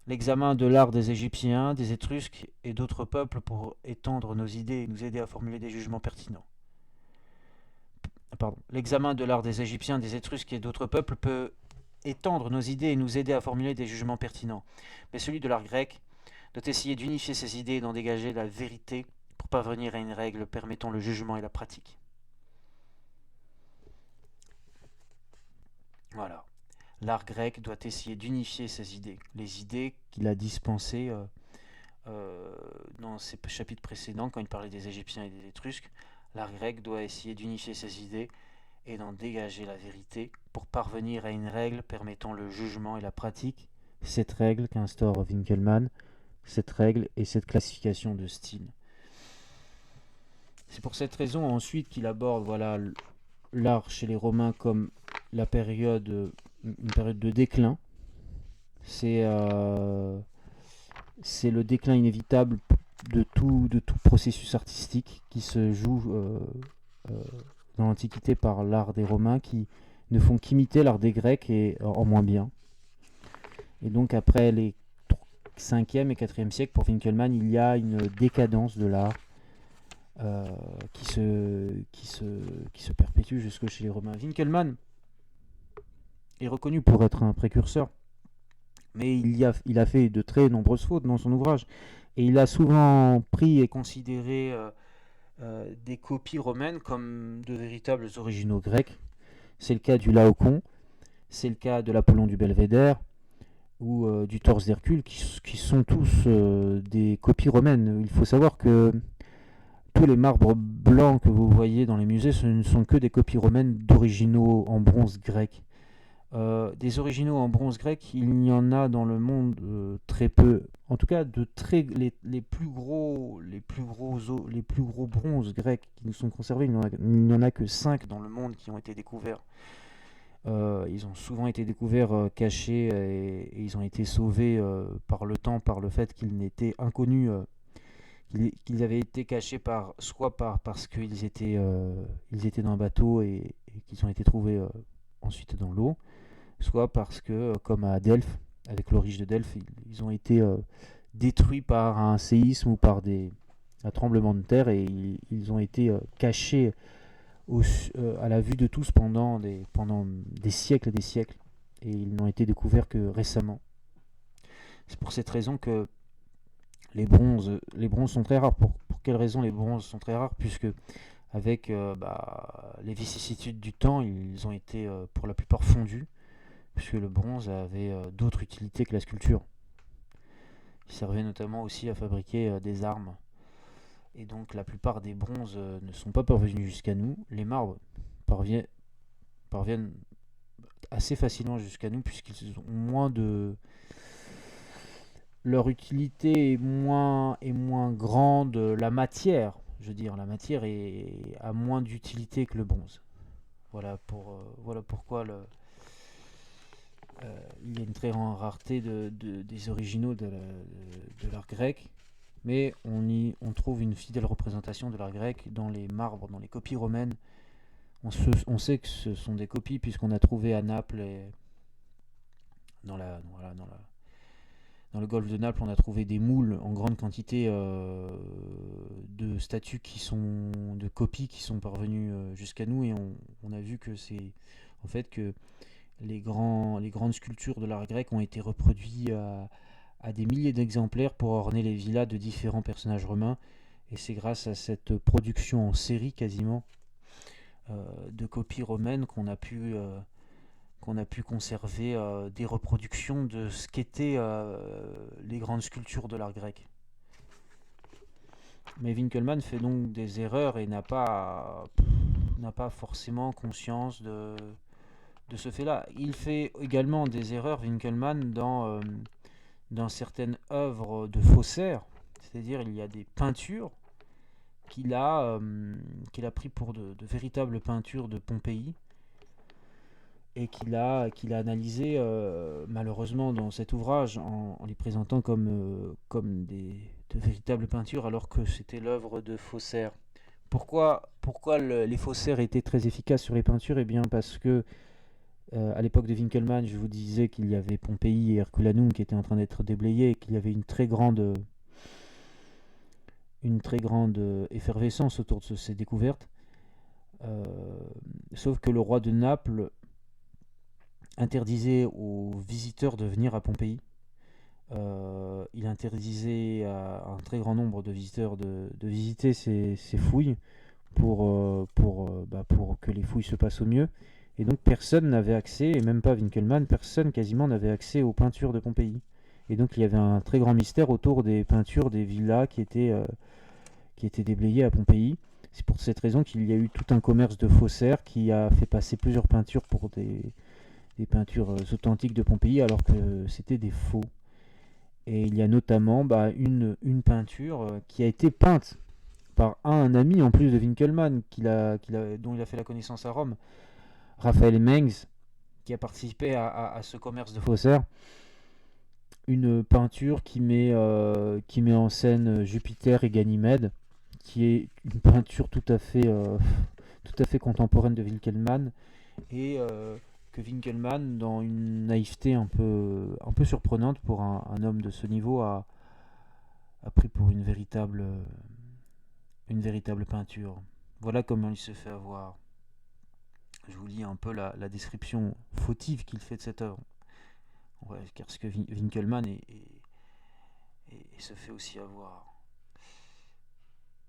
L'examen de l'art des Égyptiens, des Étrusques et d'autres peuples pour étendre nos idées et nous aider à formuler des jugements pertinents. L'examen de l'art des Égyptiens, des Étrusques et d'autres peuples peut étendre nos idées et nous aider à formuler des jugements pertinents. Mais celui de l'art grec doit essayer d'unifier ces idées et d'en dégager la vérité pour parvenir à une règle permettant le jugement et la pratique. Voilà. L'art grec doit essayer d'unifier ces idées, les idées qu'il a dispensées dans ses chapitres précédents, quand il parlait des Égyptiens et des Étrusques. L'art grec doit essayer d'unifier ces idées et d'en dégager la vérité pour parvenir à une règle permettant le jugement et la pratique. Cette règle qu'instaure Winckelmann, cette règle et cette classification de style. C'est pour cette raison ensuite qu'il aborde l'art chez les Romains comme une période de déclin. C'est le déclin inévitable de tout processus artistique qui se joue dans l'Antiquité par l'art des Romains, qui ne font qu'imiter l'art des Grecs et en moins bien. Et donc après les 5e et 4e siècle, pour Winckelmann, il y a une décadence de l'art qui se perpétue jusque chez les Romains. Winckelmann est reconnu pour être un précurseur, mais il a fait de très nombreuses fautes dans son ouvrage, et il a souvent pris et considéré des copies romaines comme de véritables originaux grecs. C'est le cas du Laocoon, c'est le cas de l'Apollon du Belvédère, ou du torse d'Hercule, qui sont tous des copies romaines. Il faut savoir que tous les marbres blancs que vous voyez dans les musées, ce ne sont que des copies romaines d'originaux en bronze grec. Des originaux en bronze grec, il y en a dans le monde très peu. En tout cas, les plus gros bronzes grecs qui nous sont conservés, il n'y en a que 5 dans le monde qui ont été découverts. Ils ont souvent été découverts cachés, et ils ont été sauvés par le temps, par le fait qu'ils n'étaient inconnus, qu'ils avaient été cachés parce ils étaient dans un bateau et qu'ils ont été trouvés ensuite dans l'eau, soit parce que, comme à Delphes, avec l'orige de Delphes, ils ont été détruits par un séisme ou un tremblement de terre et ils ont été cachés à la vue de tous pendant des siècles et des siècles. Et ils n'ont été découverts que récemment. C'est pour cette raison que les bronzes sont très rares. Pour quelle raison les bronzes sont très rares? Puisque avec les vicissitudes du temps, ils ont été pour la plupart fondus, puisque le bronze avait d'autres utilités que la sculpture. Il servait notamment aussi à fabriquer des armes. Et donc la plupart des bronzes ne sont pas parvenus jusqu'à nous. Les marbres parviennent assez facilement jusqu'à nous, puisqu'ils ont moins de... Leur utilité est moins grande. La matière, je veux dire, la matière a moins d'utilité que le bronze. Voilà pourquoi il y a une très grande rareté des originaux de l'art grec, mais on trouve une fidèle représentation de l'art grec dans les marbres, dans les copies romaines. On sait que ce sont des copies puisqu'on a trouvé à Naples et dans le golfe de Naples, on a trouvé des moules en grande quantité de statues de copies qui sont parvenues jusqu'à nous et on a vu que c'est en fait que les grandes sculptures de l'art grec ont été reproduites à des milliers d'exemplaires pour orner les villas de différents personnages romains. Et c'est grâce à cette production en série quasiment de copies romaines qu'on a pu conserver des reproductions de ce qu'étaient les grandes sculptures de l'art grec. Mais Winkelmann fait donc des erreurs et n'a pas forcément conscience de ce fait-là. Il fait également des erreurs, Winkelmann, dans certaines œuvres de faussaires, c'est-à-dire il y a des peintures qu'il a pris pour de véritables peintures de Pompéi et qu'il a analysé malheureusement dans cet ouvrage en les présentant comme de véritables peintures alors que c'était l'œuvre de faussaires. Pourquoi les faussaires étaient très efficaces sur les peintures? Eh bien parce que à l'époque de Winkelmann, je vous disais qu'il y avait Pompéi et Herculanum qui étaient en train d'être déblayés et qu'il y avait une très grande effervescence autour de ces découvertes. Sauf que le roi de Naples interdisait aux visiteurs de venir à Pompéi. Il interdisait à un très grand nombre de visiteurs de visiter ces fouilles pour que les fouilles se passent au mieux. Et donc personne n'avait accès, et même pas Winkelmann, personne quasiment n'avait accès aux peintures de Pompéi. Et donc il y avait un très grand mystère autour des peintures des villas qui étaient déblayées à Pompéi. C'est pour cette raison qu'il y a eu tout un commerce de faussaires qui a fait passer plusieurs peintures pour des peintures authentiques de Pompéi alors que c'était des faux. Et il y a notamment une peinture qui a été peinte par un ami en plus de Winkelmann dont il a fait la connaissance à Rome, Raphaël Mengs, qui a participé à ce commerce de faussaires. Une peinture qui met en scène Jupiter et Ganymède, qui est une peinture tout à fait contemporaine de Winkelmann et que Winkelmann, dans une naïveté un peu surprenante pour un homme de ce niveau, a pris pour une véritable peinture. Voilà comment il se fait avoir. Je vous lis un peu la description fautive qu'il fait de cette œuvre. Ouais, parce que Winkelmann se fait aussi avoir.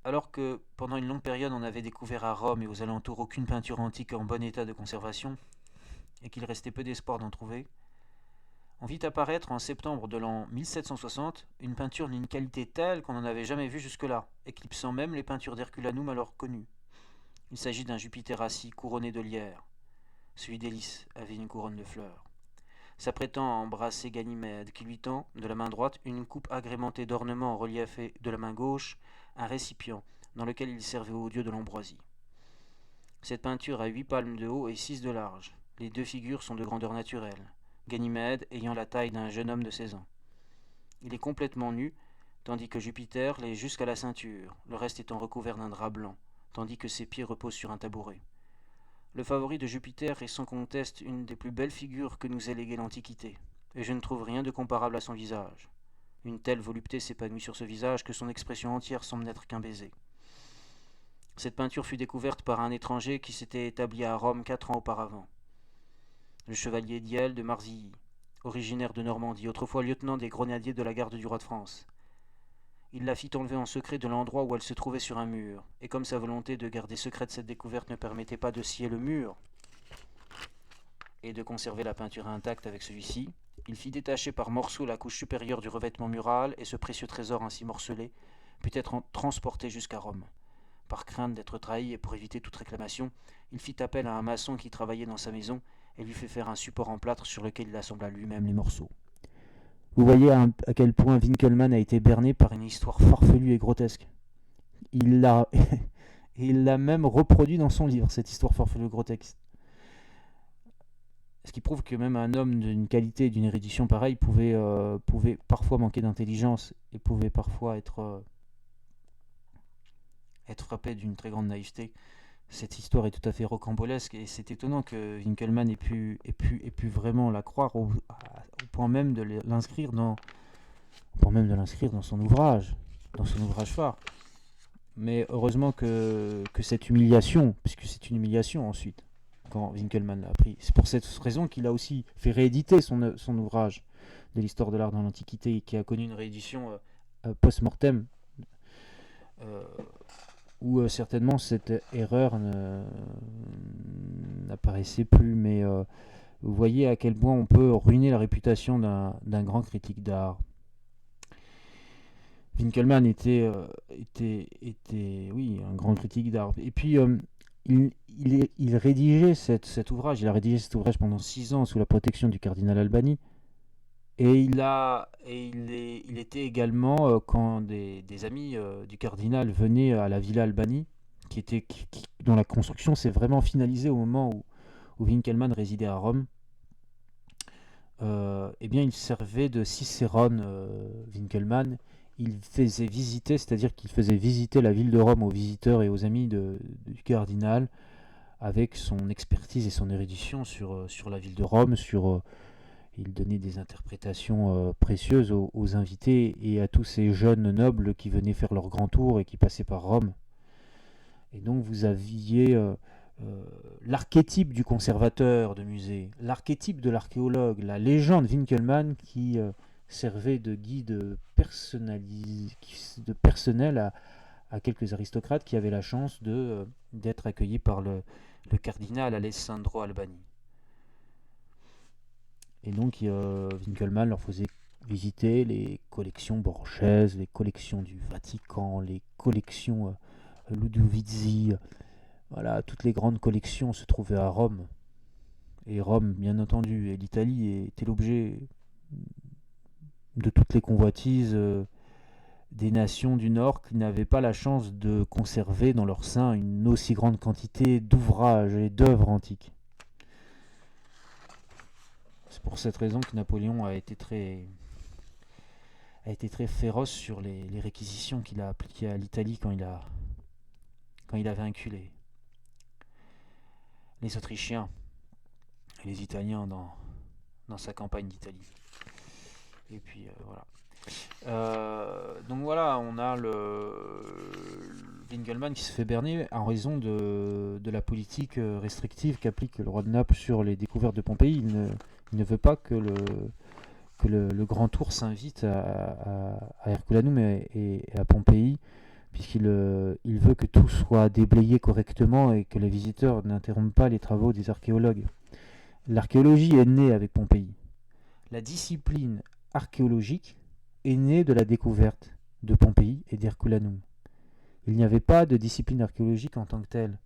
Alors que pendant une longue période on avait découvert à Rome et aux alentours aucune peinture antique en bon état de conservation, et qu'il restait peu d'espoir d'en trouver, on vit apparaître en septembre de l'an 1760 une peinture d'une qualité telle qu'on n'en avait jamais vu jusque-là, éclipsant même les peintures d'Herculanum alors connues. Il s'agit d'un Jupiter assis couronné de lierre. Celui d'Hélice avait une couronne de fleurs. S'apprêtant à embrasser Ganymède, qui lui tend, de la main droite, une coupe agrémentée d'ornements reliefés, de la main gauche, un récipient, dans lequel il servait au dieu de l'ambroisie. Cette peinture a 8 palmes de haut et 6 de large. Les deux figures sont de grandeur naturelle, Ganymède ayant la taille d'un jeune homme de 16 ans. Il est complètement nu, tandis que Jupiter l'est jusqu'à la ceinture, le reste étant recouvert d'un drap blanc, tandis que ses pieds reposent sur un tabouret. Le favori de Jupiter est sans conteste une des plus belles figures que nous ait légué l'Antiquité, et je ne trouve rien de comparable à son visage. Une telle volupté s'épanouit sur ce visage que son expression entière semble n'être qu'un baiser. Cette peinture fut découverte par un étranger qui s'était établi à Rome 4 ans auparavant, le chevalier Diel de Marzilly, originaire de Normandie, autrefois lieutenant des grenadiers de la garde du roi de France. Il la fit enlever en secret de l'endroit où elle se trouvait sur un mur, et comme sa volonté de garder secrète cette découverte ne permettait pas de scier le mur et de conserver la peinture intacte avec celui-ci, il fit détacher par morceaux la couche supérieure du revêtement mural, et ce précieux trésor ainsi morcelé put être transporté jusqu'à Rome. Par crainte d'être trahi et pour éviter toute réclamation, il fit appel à un maçon qui travaillait dans sa maison et lui fit faire un support en plâtre sur lequel il assembla lui-même les morceaux. Vous voyez à quel point Winkelmann a été berné par une histoire farfelue et grotesque. Il l'a même reproduit dans son livre, cette histoire farfelue et grotesque. Ce qui prouve que même un homme d'une qualité et d'une érudition pareille pouvait parfois manquer d'intelligence et pouvait parfois être frappé d'une très grande naïveté. Cette histoire est tout à fait rocambolesque et c'est étonnant que Winkelmann ait pu vraiment la croire au point même de l'inscrire dans son ouvrage phare. Mais heureusement que cette humiliation, puisque c'est une humiliation ensuite, quand Winkelmann l'a appris, c'est pour cette raison qu'il a aussi fait rééditer son ouvrage de l'histoire de l'art dans l'Antiquité, qui a connu une réédition post-mortem, où certainement cette erreur n'apparaissait plus, mais vous voyez à quel point on peut ruiner la réputation d'un grand critique d'art. Winkelmann était oui, un grand critique d'art. Et puis, il rédigeait cet ouvrage. Il a rédigé cet ouvrage pendant 6 ans sous la protection du cardinal Albani. Et il était également, quand des amis du cardinal venaient à la Villa Albani, dont la construction s'est vraiment finalisée au moment où Winkelmann résidait à Rome, eh bien, il servait de Cicérone, Winkelmann. Il faisait visiter, c'est-à-dire qu'il faisait visiter la ville de Rome aux visiteurs et aux amis du cardinal, avec son expertise et son érudition sur la ville de Rome, il donnait des interprétations précieuses aux invités et à tous ces jeunes nobles qui venaient faire leur grand tour et qui passaient par Rome. Et donc vous aviez l'archétype du conservateur de musée, l'archétype de l'archéologue, la légende Winkelmann qui servait de guide personnel à quelques aristocrates qui avaient la chance d'être accueillis par le cardinal Alessandro Albani. Et donc Winkelmann leur faisait visiter les collections Borghese, les collections du Vatican, les collections Ludovisi. Voilà, toutes les grandes collections se trouvaient à Rome. Et Rome, bien entendu, et l'Italie était l'objet de toutes les convoitises des nations du Nord qui n'avaient pas la chance de conserver dans leur sein une aussi grande quantité d'ouvrages et d'œuvres antiques. C'est pour cette raison que Napoléon a été très féroce sur les réquisitions qu'il a appliquées à l'Italie quand il a vaincu les Autrichiens et les Italiens dans sa campagne d'Italie. Et puis voilà. Donc voilà, on a le Winkelmann qui se fait berner en raison de la politique restrictive qu'applique le roi de Naples sur les découvertes de Pompéi. Il ne veut pas que le grand tour s'invite à Herculanum et à Pompéi, puisqu'il veut que tout soit déblayé correctement et que les visiteurs n'interrompent pas les travaux des archéologues. L'archéologie est née avec Pompéi. La discipline archéologique est née de la découverte de Pompéi et d'Herculanum. Il n'y avait pas de discipline archéologique en tant que telle.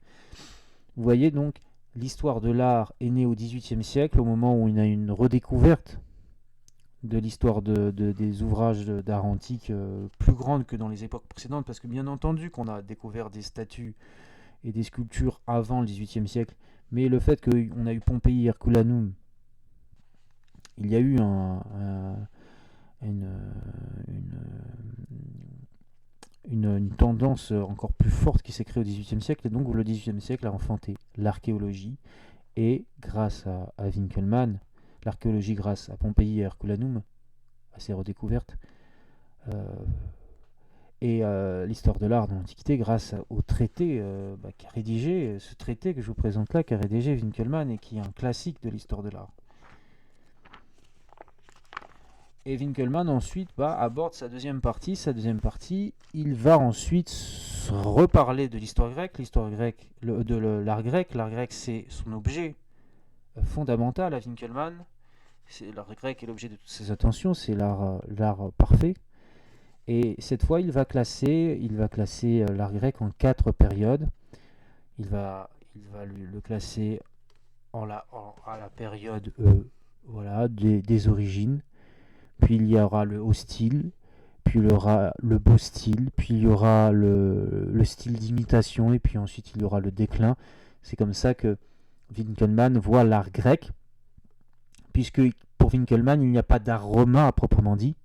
Vous voyez donc, l'histoire de l'art est née au XVIIIe siècle, au moment où il y a une redécouverte de l'histoire des ouvrages d'art antique plus grande que dans les époques précédentes, parce que bien entendu qu'on a découvert des statues et des sculptures avant le XVIIIe siècle, mais le fait qu'on a eu Pompéi et Herculanum, il y a eu une tendance encore plus forte qui s'est créée au XVIIIe siècle, et donc le XVIIIe siècle a enfanté l'archéologie, et grâce à Winkelmann, l'archéologie grâce à Pompéi et Herculanum, à ses redécouvertes, euh, et l'histoire de l'art dans l'Antiquité grâce au traité qu'a rédigé, ce traité que je vous présente là, qu'a rédigé Winkelmann et qui est un classique de l'histoire de l'art. Et Winkelmann ensuite aborde sa deuxième partie. Il va ensuite reparler de l'histoire grecque, de l'art grec. L'art grec, c'est son objet fondamental à Winkelmann. L'art grec est l'objet de toutes ses attentions, c'est l'art parfait. Et cette fois, il va classer l'art grec en 4 périodes. Il va le classer à la période des origines. Puis il y aura le haut style, puis il y aura le beau style, puis il y aura le style d'imitation, et puis ensuite il y aura le déclin. C'est comme ça que Winkelmann voit l'art grec, puisque pour Winkelmann, il n'y a pas d'art romain à proprement dit.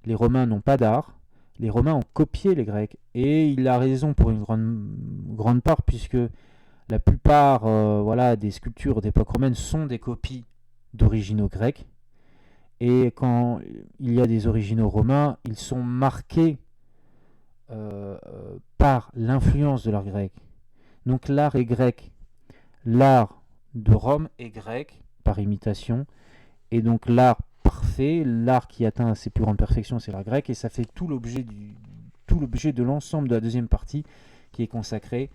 Les Romains n'ont pas d'art. Les Romains ont copié les Grecs. Et il a raison pour une grande part, puisque la plupart des sculptures d'époque romaine sont des copies d'originaux grecs. Et quand il y a des originaux romains, ils sont marqués par l'influence de l'art grec. Donc l'art est grec. L'art de Rome est grec par imitation. Et donc l'art parfait, l'art qui atteint ses plus grandes perfections, c'est l'art grec. Et ça fait tout l'objet de l'ensemble de la deuxième partie qui est consacrée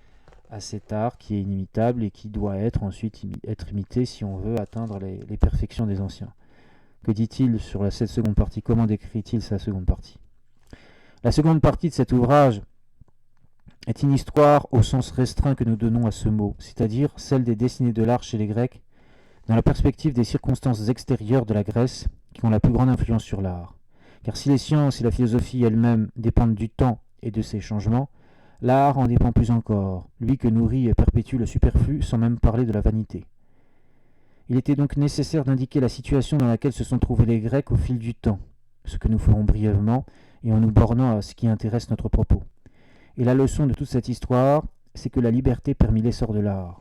à cet art qui est inimitable et qui doit ensuite être imité si on veut atteindre les perfections des anciens. Que dit-il sur cette seconde partie? Comment décrit-il sa seconde partie? La seconde partie de cet ouvrage est une histoire au sens restreint que nous donnons à ce mot, c'est-à-dire celle des destinées de l'art chez les Grecs, dans la perspective des circonstances extérieures de la Grèce qui ont la plus grande influence sur l'art. Car si les sciences et la philosophie elles-mêmes dépendent du temps et de ses changements, l'art en dépend plus encore, lui que nourrit et perpétue le superflu sans même parler de la vanité. Il était donc nécessaire d'indiquer la situation dans laquelle se sont trouvés les Grecs au fil du temps, ce que nous ferons brièvement et en nous bornant à ce qui intéresse notre propos. Et la leçon de toute cette histoire, c'est que la liberté permit l'essor de l'art.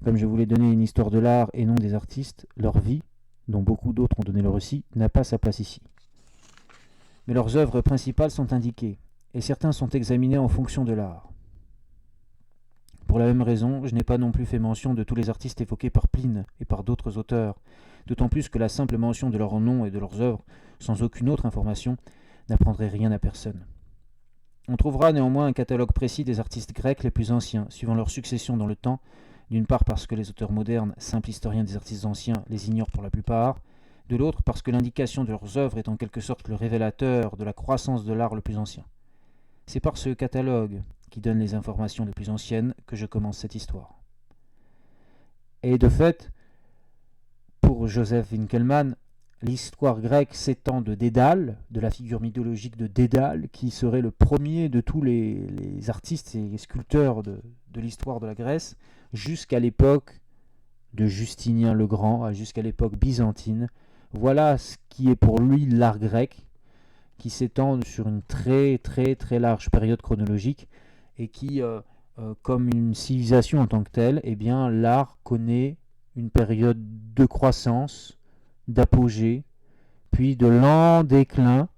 Comme je voulais donner une histoire de l'art et non des artistes, leur vie, dont beaucoup d'autres ont donné le récit, n'a pas sa place ici. Mais leurs œuvres principales sont indiquées, et certains sont examinés en fonction de l'art. Pour la même raison, je n'ai pas non plus fait mention de tous les artistes évoqués par Pline et par d'autres auteurs, d'autant plus que la simple mention de leurs noms et de leurs œuvres, sans aucune autre information, n'apprendrait rien à personne. On trouvera néanmoins un catalogue précis des artistes grecs les plus anciens, suivant leur succession dans le temps, d'une part parce que les auteurs modernes, simples historiens des artistes anciens, les ignorent pour la plupart, de l'autre parce que l'indication de leurs œuvres est en quelque sorte le révélateur de la croissance de l'art le plus ancien. C'est par ce catalogue, qui donne les informations les plus anciennes, que je commence cette histoire. Et de fait, pour Joseph Winkelmann, l'histoire grecque s'étend de Dédale, de la figure mythologique de Dédale, qui serait le premier de tous les artistes et sculpteurs de l'histoire de la Grèce, jusqu'à l'époque de Justinien le Grand, jusqu'à l'époque byzantine. Voilà ce qui est pour lui l'art grec, qui s'étend sur une très très très large période chronologique, et qui, comme une civilisation en tant que telle, eh bien, l'art connaît une période de croissance, d'apogée, puis de lent déclin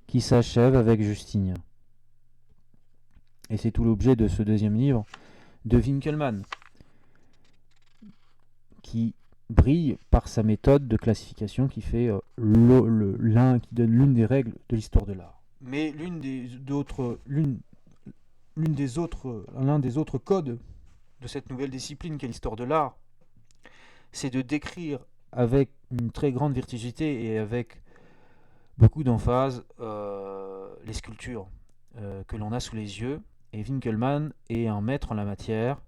qui s'achève avec Justinien. Et c'est tout l'objet de ce deuxième livre de Winkelmann, qui brille par sa méthode de classification qui fait qui donne l'une des règles de l'histoire de l'art. Mais l'un des autres codes de cette nouvelle discipline qu'est l'histoire de l'art, c'est de décrire avec une très grande virtuosité et avec beaucoup d'emphase les sculptures que l'on a sous les yeux. Et Winkelmann est un maître en la matière.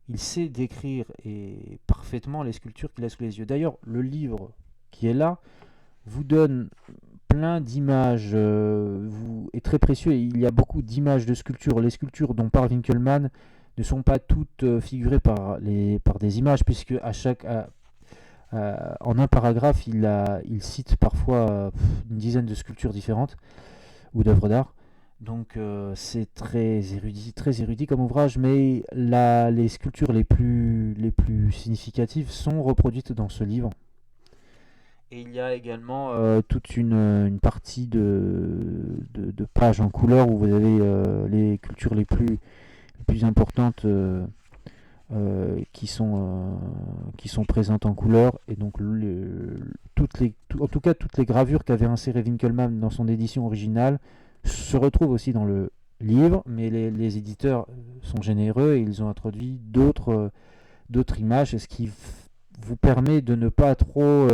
Il sait décrire parfaitement les sculptures qu'il a sous les yeux. D'ailleurs, le livre qui est là vous donne plein d'images, est très précieux. Il y a beaucoup d'images de sculptures. Les sculptures dont parle Winkelmann ne sont pas toutes figurées par des images, puisque en un paragraphe, il cite parfois une dizaine de sculptures différentes ou d'œuvres d'art. Donc c'est très érudit comme ouvrage, mais les sculptures les plus significatives sont reproduites dans ce livre. Et il y a également toute une partie de pages en couleur où vous avez les cultures les plus importantes qui sont présentes en couleur. Et donc en tout cas toutes les gravures qu'avait insérées Winkelmann dans son édition originale se retrouvent aussi dans le livre, mais les éditeurs sont généreux et ils ont introduit d'autres images, ce qui vous permet de ne pas trop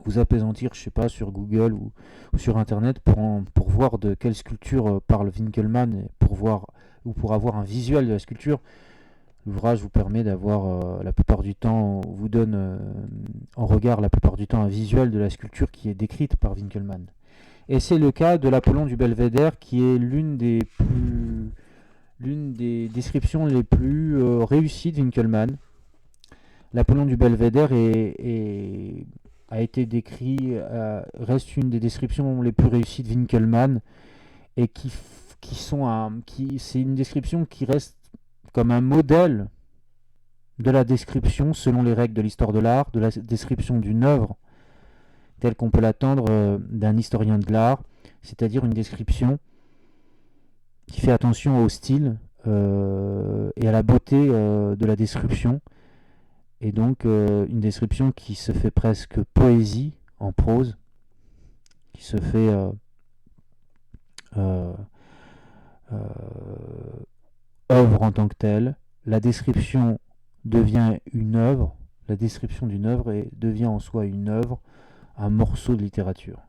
vous apaisantir, je sais pas, sur Google ou sur Internet pour voir de quelle sculpture parle Winkelmann, et pour avoir un visuel de la sculpture. L'ouvrage vous permet d'avoir, la plupart du temps, vous donne en regard la plupart du temps un visuel de la sculpture qui est décrite par Winkelmann. Et c'est le cas de l'Apollon du Belvédère, qui est l'une des descriptions les plus réussies de Winkelmann. L'Apollon du Belvédère a été décrit, reste une des descriptions les plus réussies de Winkelmann, et c'est une description qui reste comme un modèle de la description selon les règles de l'histoire de l'art, de la description d'une œuvre telle qu'on peut l'attendre d'un historien de l'art, c'est-à-dire une description qui fait attention au style et à la beauté de la description, et donc une description qui se fait presque poésie en prose, qui se fait euh, œuvre en tant que telle. La description devient une œuvre, la description d'une œuvre devient en soi une œuvre, un morceau de littérature.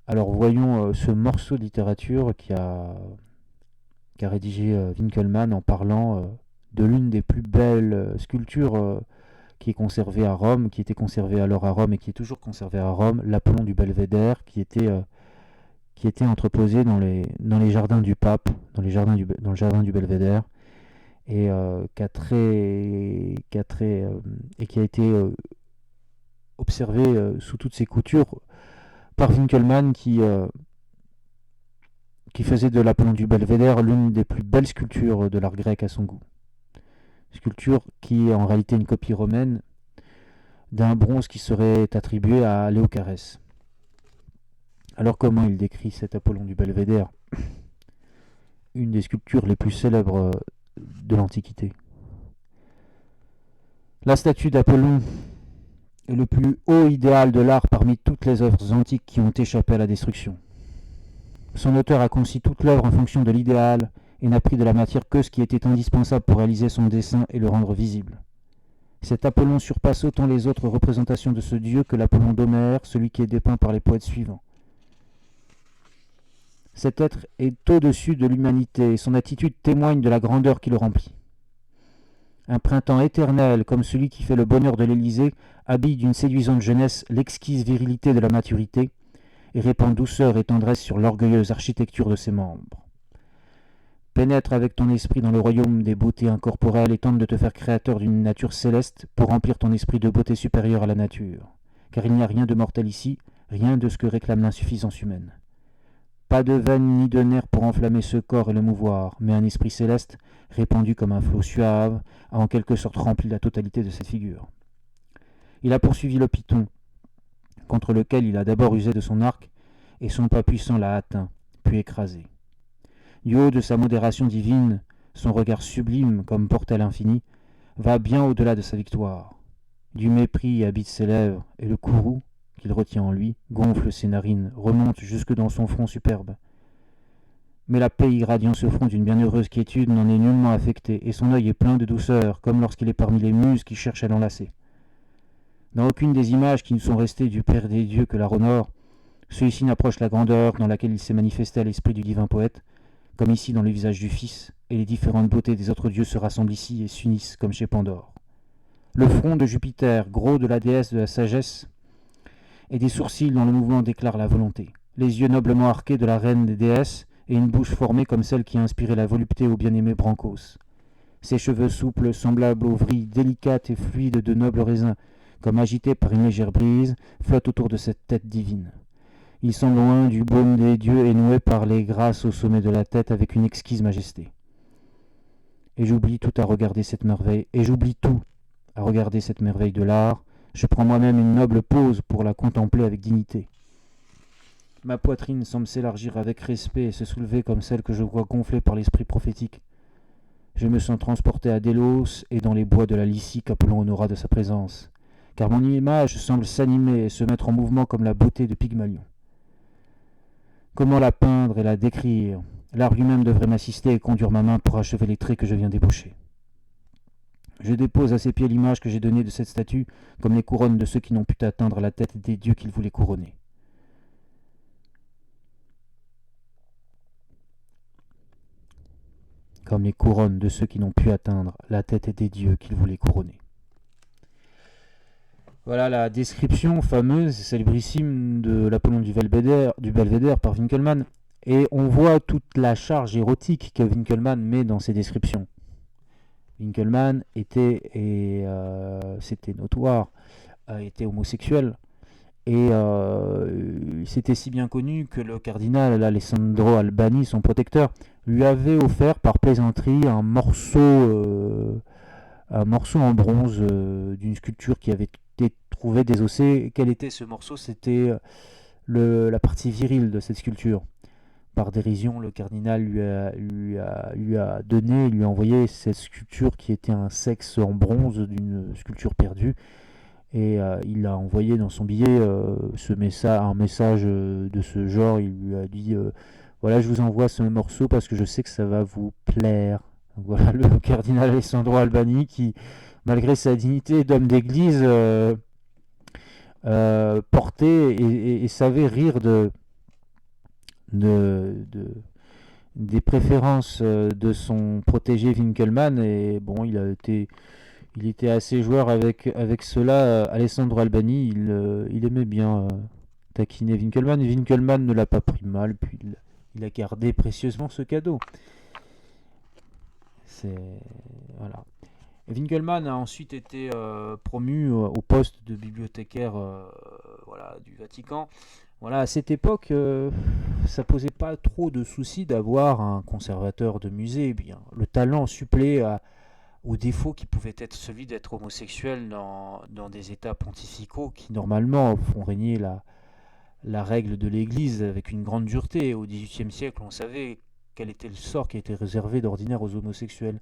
Alors voyons ce morceau de littérature qu'a rédigé Winkelmann en parlant de l'une des plus belles sculptures qui est conservée à Rome, qui était conservée alors à Rome et qui est toujours conservée à Rome, l'Apollon du Belvédère, qui était entreposé dans les jardins du pape, dans le jardin du Belvédère, et qui a été observé sous toutes ses coutures par Winkelmann, qui faisait de l'Apollon du Belvédère l'une des plus belles sculptures de l'art grec à son goût. Sculpture qui est en réalité une copie romaine d'un bronze qui serait attribué à Léocarès. Alors comment il décrit cet Apollon du Belvédère, une des sculptures les plus célèbres de l'Antiquité? La statue d'Apollon est le plus haut idéal de l'art parmi toutes les œuvres antiques qui ont échappé à la destruction. Son auteur a conçu toute l'œuvre en fonction de l'idéal et n'a pris de la matière que ce qui était indispensable pour réaliser son dessein et le rendre visible. Cet Apollon surpasse autant les autres représentations de ce dieu que l'Apollon d'Homère, celui qui est dépeint par les poètes suivants. Cet être est au-dessus de l'humanité et son attitude témoigne de la grandeur qui le remplit. Un printemps éternel, comme celui qui fait le bonheur de l'Élysée, habille d'une séduisante jeunesse l'exquise virilité de la maturité et répand douceur et tendresse sur l'orgueilleuse architecture de ses membres. Pénètre avec ton esprit dans le royaume des beautés incorporelles et tente de te faire créateur d'une nature céleste pour remplir ton esprit de beauté supérieure à la nature. Car il n'y a rien de mortel ici, rien de ce que réclame l'insuffisance humaine. Pas de veine ni de nerf pour enflammer ce corps et le mouvoir, mais un esprit céleste, répandu comme un flot suave, a en quelque sorte rempli la totalité de cette figure. Il a poursuivi le python, contre lequel il a d'abord usé de son arc, et son pas puissant l'a atteint, puis écrasé. Du haut de sa modération divine, son regard sublime comme portal infini, va bien au-delà de sa victoire. Du mépris habite ses lèvres, et le courroux, qu'il retient en lui, gonfle ses narines, remonte jusque dans son front superbe. Mais la paix irradiant ce front d'une bienheureuse quiétude n'en est nullement affectée, et son œil est plein de douceur, comme lorsqu'il est parmi les muses qui cherchent à l'enlacer. Dans aucune des images qui nous sont restées du Père des dieux que l'art honore, celui-ci n'approche la grandeur dans laquelle il s'est manifesté à l'esprit du divin poète, comme ici dans le visage du Fils, et les différentes beautés des autres dieux se rassemblent ici et s'unissent comme chez Pandore. Le front de Jupiter, gros de la déesse de la sagesse, et des sourcils dont le mouvement déclare la volonté, les yeux noblement arqués de la reine des déesses, et une bouche formée comme celle qui a inspiré la volupté au bien-aimé Brancos. Ses cheveux souples, semblables aux vrilles délicates et fluides de nobles raisins, comme agités par une légère brise, flottent autour de cette tête divine. Ils sont loin du baume des dieux et noués par les grâces au sommet de la tête avec une exquise majesté. Et j'oublie tout à regarder cette merveille, et j'oublie tout à regarder cette merveille de l'art. Je prends moi-même une noble pause pour la contempler avec dignité. Ma poitrine semble s'élargir avec respect et se soulever comme celle que je vois gonflée par l'esprit prophétique. Je me sens transporté à Délos et dans les bois de la Lycie qu'Apollon honora de sa présence, car mon image semble s'animer et se mettre en mouvement comme la beauté de Pygmalion. Comment la peindre et la décrire? L'art lui-même devrait m'assister et conduire ma main pour achever les traits que je viens d'ébaucher. Je dépose à ses pieds l'image que j'ai donnée de cette statue, comme les couronnes de ceux qui n'ont pu atteindre la tête des dieux qu'ils voulaient couronner. Comme les couronnes de ceux qui n'ont pu atteindre la tête des dieux qu'ils voulaient couronner. Voilà la description fameuse, célébrissime de l'Apollon du Belvédère par Winckelmann. Et on voit toute la charge érotique que Winckelmann met dans ses descriptions. Winckelmann était, et c'était notoire, était homosexuel. Et c'était si bien connu que le cardinal Alessandro Albani, son protecteur, lui avait offert par plaisanterie un morceau en bronze d'une sculpture qui avait été trouvée désossée. Quel était ce morceau? C'était la partie virile de cette sculpture. Par dérision, le cardinal lui a donné, lui a envoyé cette sculpture qui était un sexe en bronze d'une sculpture perdue. Et il a envoyé dans son billet un message de ce genre. Il lui a dit voilà, je vous envoie ce morceau parce que je sais que ça va vous plaire. Donc voilà le cardinal Alessandro Albani qui, malgré sa dignité d'homme d'église, portait et savait rire des préférences de son protégé Winckelmann. Et bon, il était assez joueur avec cela. Alessandro Albani, il aimait bien taquiner Winckelmann. Et Winckelmann ne l'a pas pris mal, puis il a gardé précieusement ce cadeau. Voilà. Et Winckelmann a ensuite été promu au poste de bibliothécaire voilà, du Vatican. Voilà, à cette époque, ça posait pas trop de soucis d'avoir un conservateur de musée. Eh bien, le talent suppléait au défaut qui pouvait être celui d'être homosexuel dans des états pontificaux qui normalement font régner la règle de l'Église avec une grande dureté. Au XVIIIe siècle, on savait quel était le sort qui était réservé d'ordinaire aux homosexuels.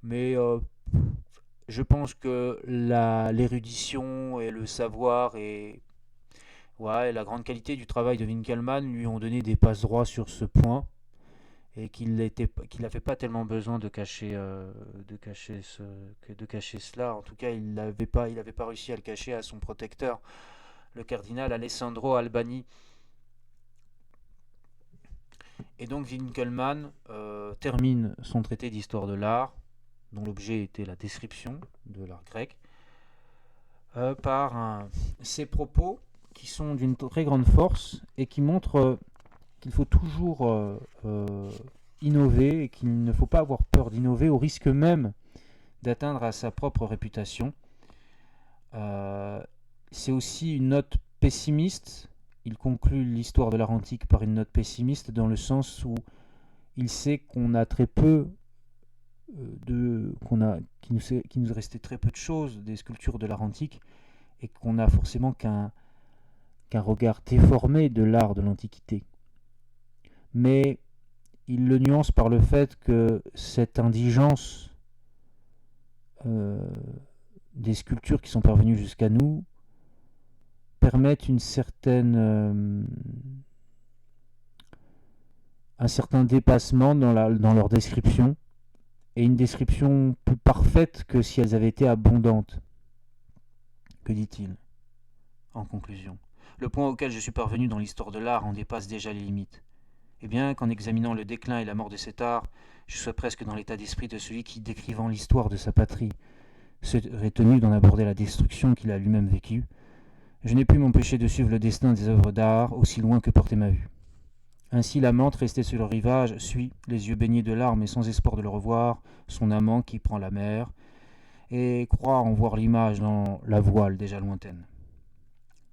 Mais je pense que l'érudition et le savoir et la grande qualité du travail de Winckelmann lui ont donné des passe-droits sur ce point. Et qu'il n'avait pas tellement besoin de cacher cela. En tout cas, il n'avait pas réussi à le cacher à son protecteur, le cardinal Alessandro Albani. Et donc Winckelmann termine son traité d'histoire de l'art, dont l'objet était la description de l'art grec, par ses propos qui sont d'une très grande force et qui montrent qu'il faut toujours innover et qu'il ne faut pas avoir peur d'innover au risque même d'atteindre à sa propre réputation. C'est aussi une note pessimiste. Il conclut l'histoire de l'art antique par une note pessimiste dans le sens où il sait qu'on a très peu qu'il nous restait très peu de choses des sculptures de l'art antique et qu'on a forcément qu'un regard déformé de l'art de l'Antiquité. Mais il le nuance par le fait que cette indigence des sculptures qui sont parvenues jusqu'à nous permettent un certain dépassement dans leur description, et une description plus parfaite que si elles avaient été abondantes. Que dit-il en conclusion? Le point auquel je suis parvenu dans l'histoire de l'art en dépasse déjà les limites. Et bien qu'en examinant le déclin et la mort de cet art, je sois presque dans l'état d'esprit de celui qui, décrivant l'histoire de sa patrie, serait tenu d'en aborder la destruction qu'il a lui-même vécue, je n'ai pu m'empêcher de suivre le destin des œuvres d'art aussi loin que portait ma vue. Ainsi l'amante, restée sur le rivage, suit, les yeux baignés de larmes et sans espoir de le revoir, son amant qui prend la mer, et croit en voir l'image dans la voile déjà lointaine.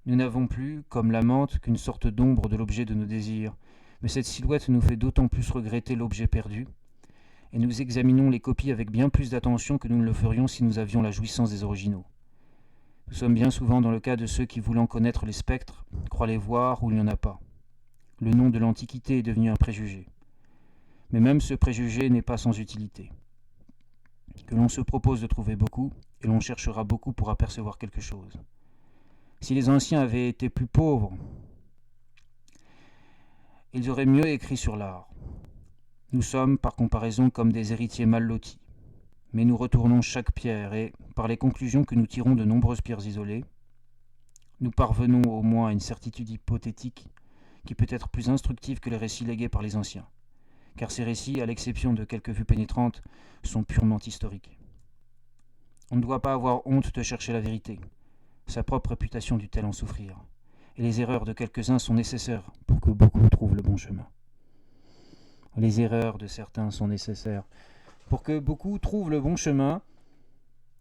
Nous n'avons plus, comme la menthe, qu'une sorte d'ombre de l'objet de nos désirs, mais cette silhouette nous fait d'autant plus regretter l'objet perdu, et nous examinons les copies avec bien plus d'attention que nous ne le ferions si nous avions la jouissance des originaux. Nous sommes bien souvent dans le cas de ceux qui, voulant connaître les spectres, croient les voir où il n'y en a pas. Le nom de l'Antiquité est devenu un préjugé. Mais même ce préjugé n'est pas sans utilité. Que l'on se propose de trouver beaucoup, et l'on cherchera beaucoup pour apercevoir quelque chose. Si les anciens avaient été plus pauvres, ils auraient mieux écrit sur l'art. Nous sommes, par comparaison, comme des héritiers mal lotis. Mais nous retournons chaque pierre et, par les conclusions que nous tirons de nombreuses pierres isolées, nous parvenons au moins à une certitude hypothétique qui peut être plus instructive que les récits légués par les anciens, car ces récits, à l'exception de quelques vues pénétrantes, sont purement historiques. On ne doit pas avoir honte de chercher la vérité. Sa propre réputation dut-elle en souffrir, et les erreurs de quelques-uns sont nécessaires pour que beaucoup trouvent le bon chemin. Les erreurs de certains sont nécessaires pour que beaucoup trouvent le bon chemin,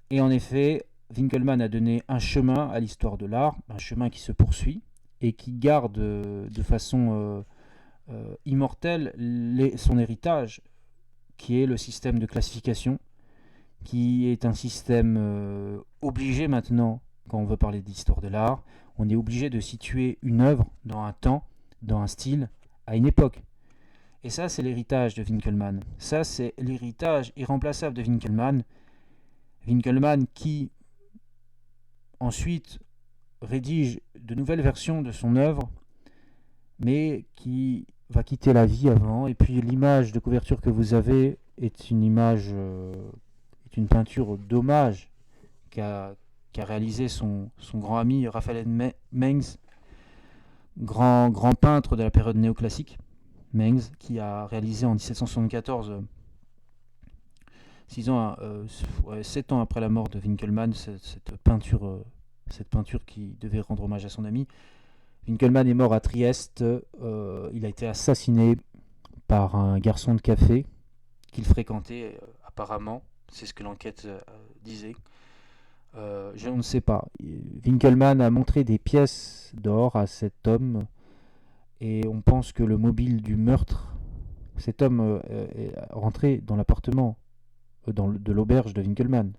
et en effet, Winckelmann a donné un chemin à l'histoire de l'art, un chemin qui se poursuit et qui garde de façon immortelle son héritage, qui est le système de classification, qui est un système obligé maintenant quand on veut parler d'histoire de l'art. On est obligé de situer une œuvre dans un temps, dans un style, à une époque. Et ça, c'est l'héritage de Winckelmann. Ça, c'est l'héritage irremplaçable de Winckelmann. Winckelmann qui, ensuite, rédige de nouvelles versions de son œuvre, mais qui va quitter la vie avant. Et puis l'image de couverture que vous avez est une image, est une peinture d'hommage qu'a réalisé son grand ami Raphaël Mengs, grand peintre de la période néoclassique. Mengs, qui a réalisé en 1774, 7 ans après la mort de Winckelmann, cette peinture qui devait rendre hommage à son ami. Winckelmann est mort à Trieste. Il a été assassiné par un garçon de café qu'il fréquentait apparemment. C'est ce que l'enquête disait. Je ne sais pas. Winckelmann a montré des pièces d'or à cet homme et on pense que le mobile du meurtre, cet homme est rentré dans l'appartement de l'auberge de Winckelmann.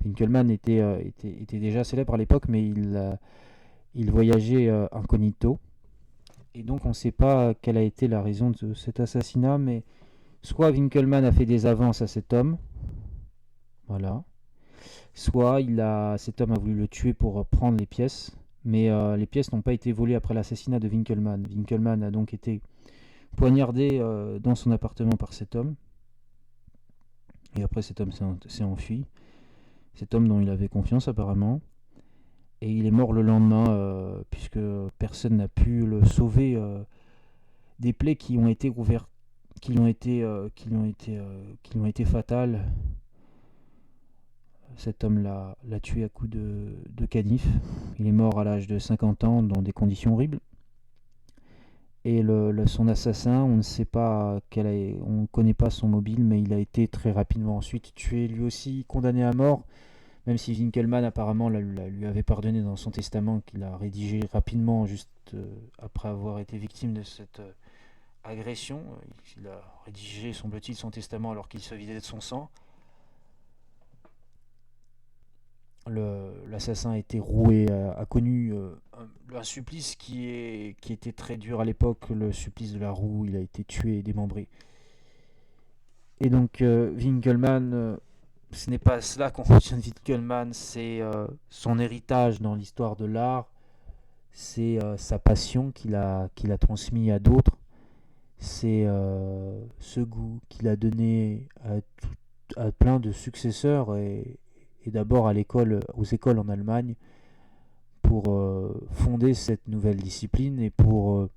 Winckelmann était déjà célèbre à l'époque, mais il voyageait incognito. Et donc on ne sait pas quelle a été la raison de cet assassinat, mais soit Winckelmann a fait des avances à cet homme, voilà, soit cet homme a voulu le tuer pour prendre les pièces, mais les pièces n'ont pas été volées après l'assassinat de Winckelmann. Winckelmann a donc été poignardé dans son appartement par cet homme, et après cet homme s'est enfui, cet homme dont il avait confiance apparemment, et il est mort le lendemain puisque personne n'a pu le sauver des plaies qui ont été ouvertes, qui lui ont été fatales. Cet homme l'a tué à coups de canif. Il est mort à l'âge de 50 ans dans des conditions horribles. Et son assassin, on ne sait pas on ne connaît pas son mobile, mais il a été très rapidement ensuite tué, lui aussi condamné à mort, même si Winckelmann apparemment lui avait pardonné dans son testament qu'il a rédigé rapidement, juste après avoir été victime de cette agression. Il a rédigé, semble-t-il, son testament alors qu'il se vidait de son sang. L'assassin a été roué, a connu un supplice qui était très dur à l'époque, le supplice de la roue. Il a été tué et démembré. Et donc Winckelmann, ce n'est pas cela qu'on retient de Winckelmann, c'est son héritage dans l'histoire de l'art, c'est sa passion qu'il a transmis à d'autres, c'est ce goût qu'il a donné à plein de successeurs et d'abord aux écoles en Allemagne pour fonder cette nouvelle discipline et pour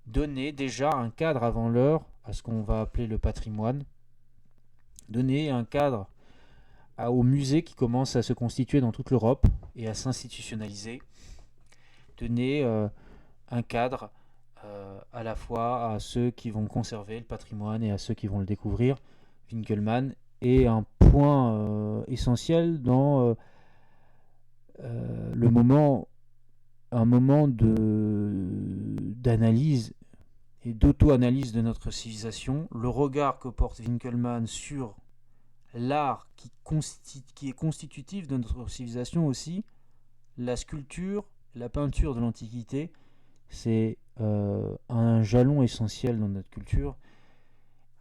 donner déjà un cadre avant l'heure à ce qu'on va appeler le patrimoine, donner un cadre aux musées qui commencent à se constituer dans toute l'Europe et à s'institutionnaliser, donner un cadre à la fois à ceux qui vont conserver le patrimoine et à ceux qui vont le découvrir. Winckelmann est un point essentiel dans le moment un moment d'analyse et d'auto-analyse de notre civilisation, le regard que porte Winkelmann sur l'art qui est constitutif de notre civilisation aussi, la sculpture, la peinture de l'Antiquité, c'est un jalon essentiel dans notre culture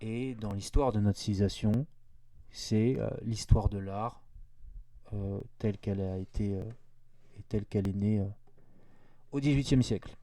et dans l'histoire de notre civilisation. C'est l'histoire de l'art telle qu'elle a été et telle qu'elle est née au XVIIIe siècle.